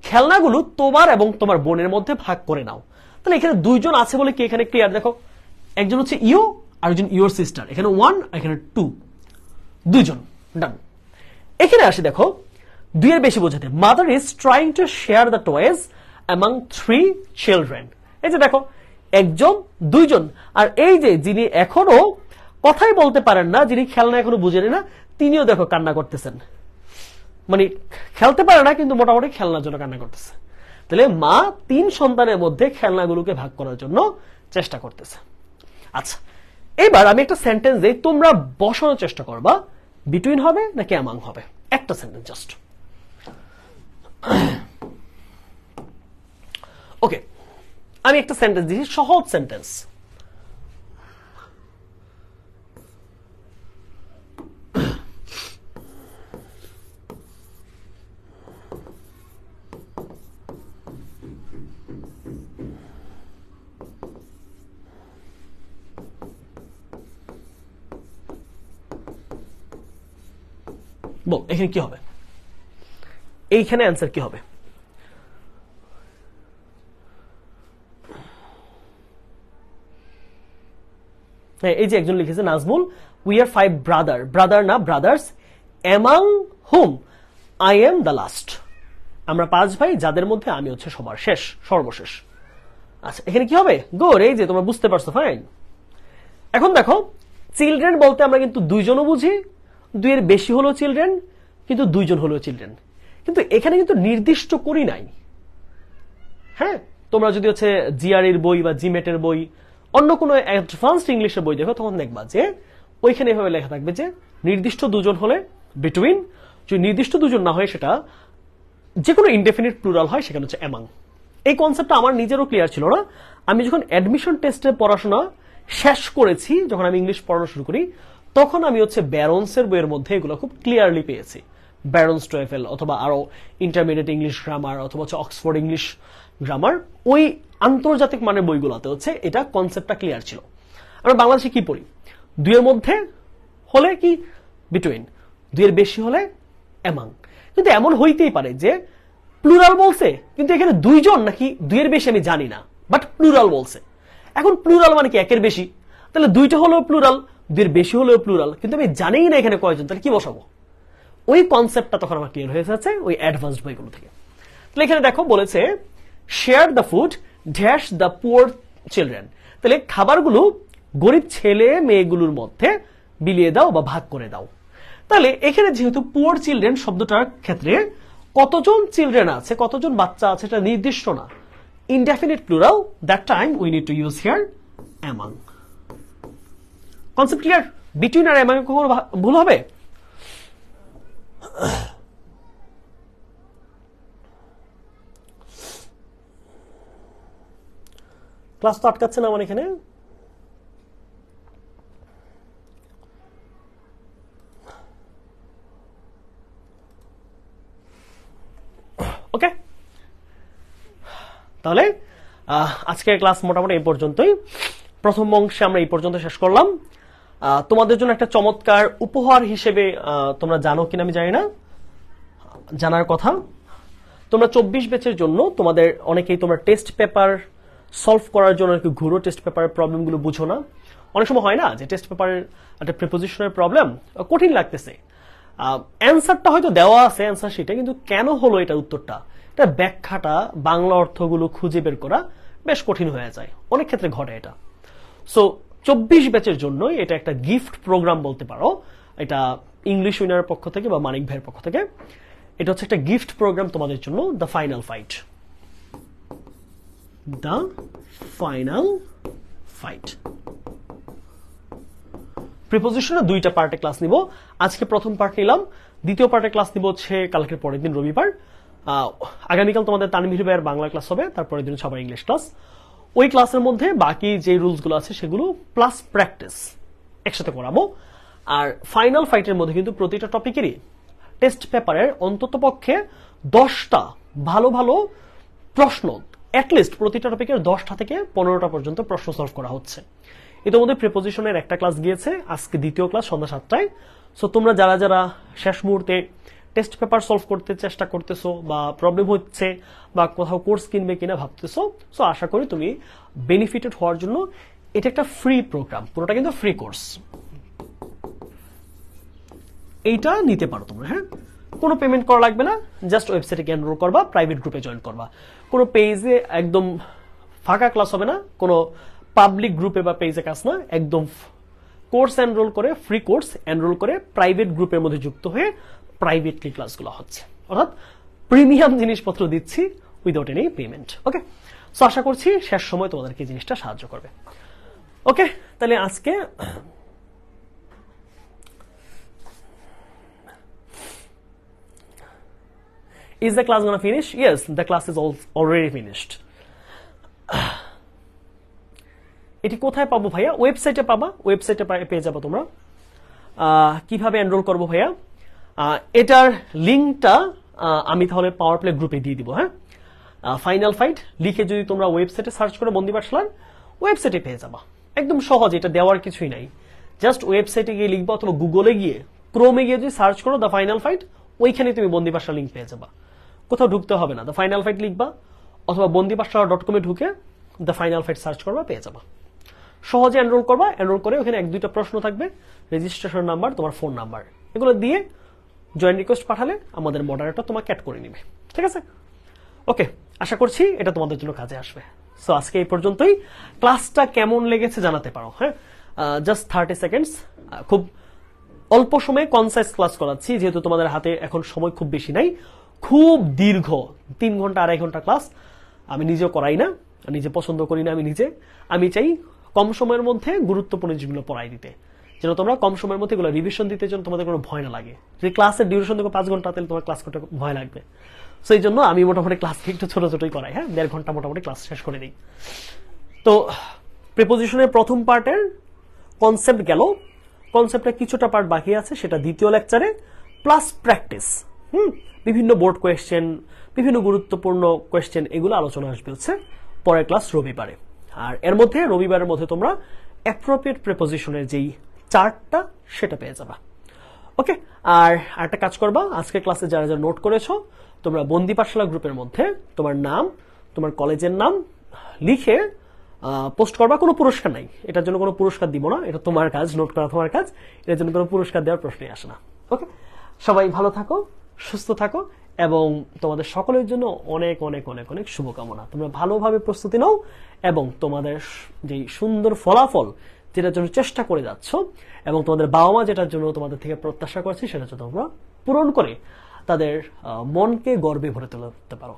খেলনাগুলো তোমার এবং তোমার বোনের মধ্যে ভাগ করে নাও। তাহলে এখানে 2 জন আছে বলে কি এখানে ক্লিয়ার। দেখো একজন হচ্ছে ইউ আর একজন ইউর সিস্টার, এখানে 1 এখানে 2, 2 জন, ডান। এখানে আসি, দেখো 2 এর বেশি বোঝাতে, mother is trying to share the toys among 3 children. এই যে দেখো 1 জন 2 জন, আর এই যে যিনি এখনো কথাই বলতে পারেন না, যিনি খেলনা এখনো বুঝেন না, তিনিও দেখো কান্না করতেছেন, মানে খেলতে পারে না কিন্তু মোটামুটি খেলনার জন্য কান্না করতেছে। তাহলে মা 3 সন্তানের মধ্যে খেলনাগুলোকে ভাগ করার জন্য চেষ্টা করতেছে। আচ্ছা, এবার আমি একটা সেন্টেন্স দেই, তোমরা বসানোর চেষ্টা করবা বিটুইন হবে নাকি অ্যামাং হবে। একটা সেন্টেন্স জাস্ট। ওকে, আমি একটা সেন্টেন্স দিচ্ছি, সহজ সেন্টেন্স। বল এখানে কি হবে? এইখানে অ্যান্সার কি হবে? এই যে একজন লিখেছে Nazmul, we are 5 brother, brother না brothers, among hmm I am the last, আমরা 5 ভাই যাদের মধ্যে আমি হচ্ছে সবার শেষ, সর্বশেষ। আচ্ছা, এখানে কি হবে? গুড, এই যে তোমরা বুঝতে পারছো, ফাইন। এখন দেখো চিলড্রেন বলতে আমরা কিন্তু 2 জনও বুঝি, 2 এর বেশি হলো চিলড্রেন, কিন্তু 2 জন হলো চিলড্রেন, কিন্তু এখানে কিন্তু নির্দিষ্ট করি নাই। হ্যাঁ, তোমরা যদি হচ্ছে জিআরইর বই বা জিমেটের বই, অন্য কোনো অ্যাডভান্সড ইংলিশের বই দেখো, তখন দেখবা যে ওইখানে এভাবে লেখা থাকবে যে নির্দিষ্ট 2 জন হলে বিটুইন, যদি নির্দিষ্ট 2 জন না হয় সেটা যে কোনো ইনডেফিনিট প্লুরাল হয় সেখানে হচ্ছে অ্যামাং। এই কনসেপ্টটা আমার নিজেরও ক্লিয়ার ছিল না। আমি যখন অ্যাডমিশন টেস্টে পড়াশোনা শেষ করেছি, যখন আমি ইংলিশ পড়ানো শুরু করি, তখন আমি হচ্ছে ব্যারন্সের বইয়ের মধ্যে এগুলো খুব ক্লিয়ারলি পেয়েছি। ব্যারন্স টোয়েফেল অথবা আরো ইন্টারমিডিয়েট ইংলিশ গ্রামার অথবা হচ্ছে অক্সফোর্ড ইংলিশ গ্রামার, ওই আন্তর্জাতিক মানের বইগুলোতে হচ্ছে এটা কনসেপ্টটা ক্লিয়ার ছিল। আমরা বাংলাদেশে কি পড়ি? 2 এর মধ্যে হলে কি বিটুইন, 2 এর বেশি হলে অ্যামাং। কিন্তু এমন হইতেই পারে যে প্লুরাল বলছে কিন্তু এখানে 2 জন নাকি 2 এর বেশি আমি জানি না, বাট প্লুরাল বলছে। এখন প্লুরাল মানে কি 1 এর বেশি, তাহলে 2টা হলেও প্লুরাল, 2 এর বেশি হলেও প্লুরাল, কিন্তু আমি জানিই না এখানে কয়জন, তাহলে কি বসাবো? ওই কনসেপ্টটা তখন আমার ক্লিয়ার হয়ে যাচ্ছে ওই অ্যাডভান্সড বইগুলো থেকে। তাহলে এখানে দেখো বলেছে share the food dash the poor children, তাহলে খাবারগুলো গরিব ছেলে মেয়েগুলোর মধ্যে বিলিয়ে দাও বা ভাগ করে দাও। তাহলে এখানে যেহেতু পুয়ার চিলড্রেন শব্দটার ক্ষেত্রে কতজন চিলড্রেন আছে, কতজন বাচ্চা আছে, এটা নির্দিষ্ট না, indefinite plural, that time we need to use here among. Concept clear? Between আর এমন কখনো ভুল হবে? ক্লাস তো আটকাচ্ছে না আমার এখানে। ওকে, তাহলে আজকের ক্লাস মোটামুটি এই পর্যন্তই। প্রথম অংশে আমরা এই পর্যন্ত শেষ করলাম। তোমাদের জন্য একটা চমৎকার উপহার হিসেবে, তোমরা জানো কিনা আমি জানি না, জানার কথা, তোমরা 24 ব্যাচের জন্য তোমাদের অনেকেই তোমরা টেস্ট পেপার সলভ করার জন্য ঘুরো, টেস্ট পেপারের প্রবলেমগুলো বুঝো না। অনেক সময় হয় না যে টেস্ট পেপারের একটা প্রিপোজিশনের প্রবলেম কঠিন লাগতেছে, অ্যান্সারটা হয়তো দেওয়া আছে অ্যান্সার শিটে, কিন্তু কেন হলো এটার উত্তরটা, এটা ব্যাখ্যাটা, বাংলা অর্থগুলো খুঁজে বের করা বেশ কঠিন হয়ে যায়, অনেক ক্ষেত্রে ঘটে এটা। সো 24 ব্যাচের জন্য এটা একটা গিফট প্রোগ্রাম বলতে পারো, এটা ইংলিশ উইনারের পক্ষ থেকে বা মানিক ভাইয়ের পক্ষ থেকে। এটা হচ্ছে একটা গিফট প্রোগ্রাম তোমাদের জন্য, the final fight. The final fight প্রিপোজিশনের 2টা পার্টে ক্লাস নিব। আজকে প্রথম পার্ট নিলাম, দ্বিতীয় পার্টে ক্লাস নিব হচ্ছে কালকের পরের দিন রবিবার। আগামীকাল তোমাদের তানভীর ভাইয়ের বাংলা ক্লাস হবে, তারপরের দিন সবার ইংলিশ ক্লাস। ওই ক্লাসের মধ্যে বাকি যে রুলসগুলো আছে সেগুলো প্লাস প্র্যাকটিস একসাথে করাবো। আর ফাইনাল ফাইটের মধ্যে কিন্তু প্রতিটা টপিকেরই টেস্ট পেপারের অন্তত পক্ষে 10টা ভালো ভালো প্রশ্ন, অ্যাটলিস্ট প্রতিটা টপিকের 10টা থেকে 15টা পর্যন্ত প্রশ্ন সলভ করা হচ্ছে। ইতিমধ্যে প্রিপোজিশনের একটা ক্লাস গিয়েছে, আজকে দ্বিতীয় ক্লাস সন্ধ্যা 7টায়। সো তোমরা যারা যারা শেষ মুহূর্তে টেস্ট পেপার সলভ করতে চেষ্টা করতেছো বা প্রবলেম হচ্ছে বা কোথাও কোর্স কিনবে কিনা ভাবতেছো, সো আশা করি তুমি বেনিফিটেড হওয়ার জন্য এটা একটা ফ্রি প্রোগ্রাম, পুরোটা কিন্তু ফ্রি কোর্স, এইটা নিতে পারো তোমরা। হ্যাঁ, কোনো পেমেন্ট করা লাগবে না, জাস্ট ওয়েবসাইটে গিয়ে এনরোল করবা, প্রাইভেট গ্রুপে জয়েন করবা। কোনো পেজে একদম ফাঁকা ক্লাস হবে না, কোনো পাবলিক গ্রুপে বা পেজে ক্লাস না, একদম কোর্স এনরোল করে, ফ্রি কোর্স এনরোল করে প্রাইভেট গ্রুপের মধ্যে যুক্ত হয়ে প্রাইভেটলি ক্লাসগুলো হচ্ছে, অর্থাৎ প্রিমিয়াম জিনিসপত্র দিচ্ছি উইদাউট এনি পেমেন্ট। ওকে, সো আশা করছি শেষ সময় তোমাদেরকে এই জিনিসটা সাহায্য করবে। ওকে, তাহলে আজকে is the class gonna finish? Yes, the class is already finished. এটি কোথায় পাবো ভাইয়া? ওয়েবসাইটে পাবা, ওয়েবসাইটে পেয়ে যাবো তোমরা। কিভাবে এনরোল করবো ভাইয়া? এটার লিঙ্কটা আমি তাহলে পাওয়ার প্লে গ্রুপে দিয়ে দিব। হ্যাঁ, ফাইনাল ফাইট লিখে যদি তোমরা ওয়েবসাইটে সার্চ করো বন্দি পাঠশালার, ওয়েবসাইটে পেয়ে যাবা, একদম সহজ, এটা দেওয়ার কিছুই নাই। জাস্ট ওয়েবসাইটে গিয়ে লিখবা অথবা গুগলে গিয়ে, ক্রোমে গিয়ে যদি সার্চ করো দ্য ফাইনাল ফাইট, ওইখানে তুমি বন্দি পাঠশালা লিঙ্ক পেয়ে যাবা, কোথাও ঢুকতে হবে না। দ্য ফাইনাল ফাইট লিখবা অথবা বন্দিপাঠশালা.com ঢুকে দ্য ফাইনাল ফাইট সার্চ করবা, পেয়ে যাবা। সহজে এনরোল করবা, এনরোল করে ওখানে 1-2টা প্রশ্ন থাকবে, রেজিস্ট্রেশন নাম্বার, তোমার ফোন নাম্বার, এগুলো দিয়ে জয়েন রিকোয়েস্ট পাঠালে আমাদের মডারেটর তোমাকে অ্যাড করে নিবে। ঠিক আছে? ওকে, আশা করছি এটা তোমাদের জন্য কাজে আসবে। সো আজকে এই পর্যন্তই। ক্লাসটা কেমন লেগেছে জানাতে পারো। হ্যাঁ, জাস্ট 30 সেকেন্ডস, খুব অল্প সময়ে কনসাইজ ক্লাস করাচ্ছি, যেহেতু তোমাদের হাতে এখন সময় খুব বেশি নাই। খুব দীর্ঘ 3 ঘন্টা 2.5 ঘন্টা ক্লাস আমি নিজেও করাই না, নিজে পছন্দ করি না। আমি চাই কম সময়ের মধ্যে গুরুত্বপূর্ণ জিনিসগুলো পড়াই দিতে, যেন তোমরা কম সময়ের মধ্যে এগুলো রিভিশন দিতে যেন তোমাদের কোনো ভয় না লাগে। যদি ক্লাসের ডিউরেশন দেখো 5 ঘন্টা, তাহলে তোমার ক্লাস করতে ভয় লাগবে। সো এই জন্য আমি মোটামুটি ক্লাসকে একটু ছোট ছোটই করাই। হ্যাঁ, 1.5 ঘন্টা মোটামুটি ক্লাস শেষ করে দিই। তো প্রিপোজিশনের প্রথম পার্টের কনসেপ্ট গেল, কনসেপ্টের কিছুটা পার্ট বাকি আছে, সেটা দ্বিতীয় লেকচারে প্লাস প্র্যাকটিস। বিভিন্ন বোর্ড কোয়েশ্চেন, বিভিন্ন গুরুত্বপূর্ণ কোয়েশ্চেন, এগুলো আলোচনা আসবে হচ্ছে পরের ক্লাস রবিবারে। আর এর মধ্যে রবিবারের মধ্যে তোমরা অ্যাপ্রোপ্রিয়েট প্রিপোজিশনের যেই চার্টটা সেটা পেয়ে যাবা। ওকে, আর একটা কাজ করবা, আজকে ক্লাসে যারা যারা নোট করেছো তোমরা বন্দি পাঠশালা গ্রুপের মধ্যে তোমার নাম, তোমার কলেজের নাম লিখে পোস্ট করবা। কোনো পুরস্কার নাই, এটার জন্য কোনো পুরস্কার দিব না, এটা তোমার কাজ, নোট করা তোমার কাজ, এটার জন্য কোনো পুরস্কার দেওয়ার প্রশ্নই আসে না। ওকে, সবাই ভালো থাকো, সুস্থ থাকো, এবং তোমাদের সকলের জন্য অনেক অনেক অনেক অনেক শুভকামনা। তোমরা ভালোভাবে প্রস্তুতি নাও এবং তোমাদের যে সুন্দর ফলাফল যেটার জন্য চেষ্টা করে যাচ্ছ এবং তোমাদের বাবা মা যেটার জন্য তোমাদের থেকে প্রত্যাশা করছে সেটা যেন তোমরা পূরণ করে তাদের মনকে গর্বে ভরে তুলতে পারো।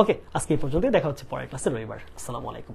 ওকে, আজকে এই পর্যন্তই, দেখা হচ্ছে পরের ক্লাসে রবিবার। আসসালামু আলাইকুম।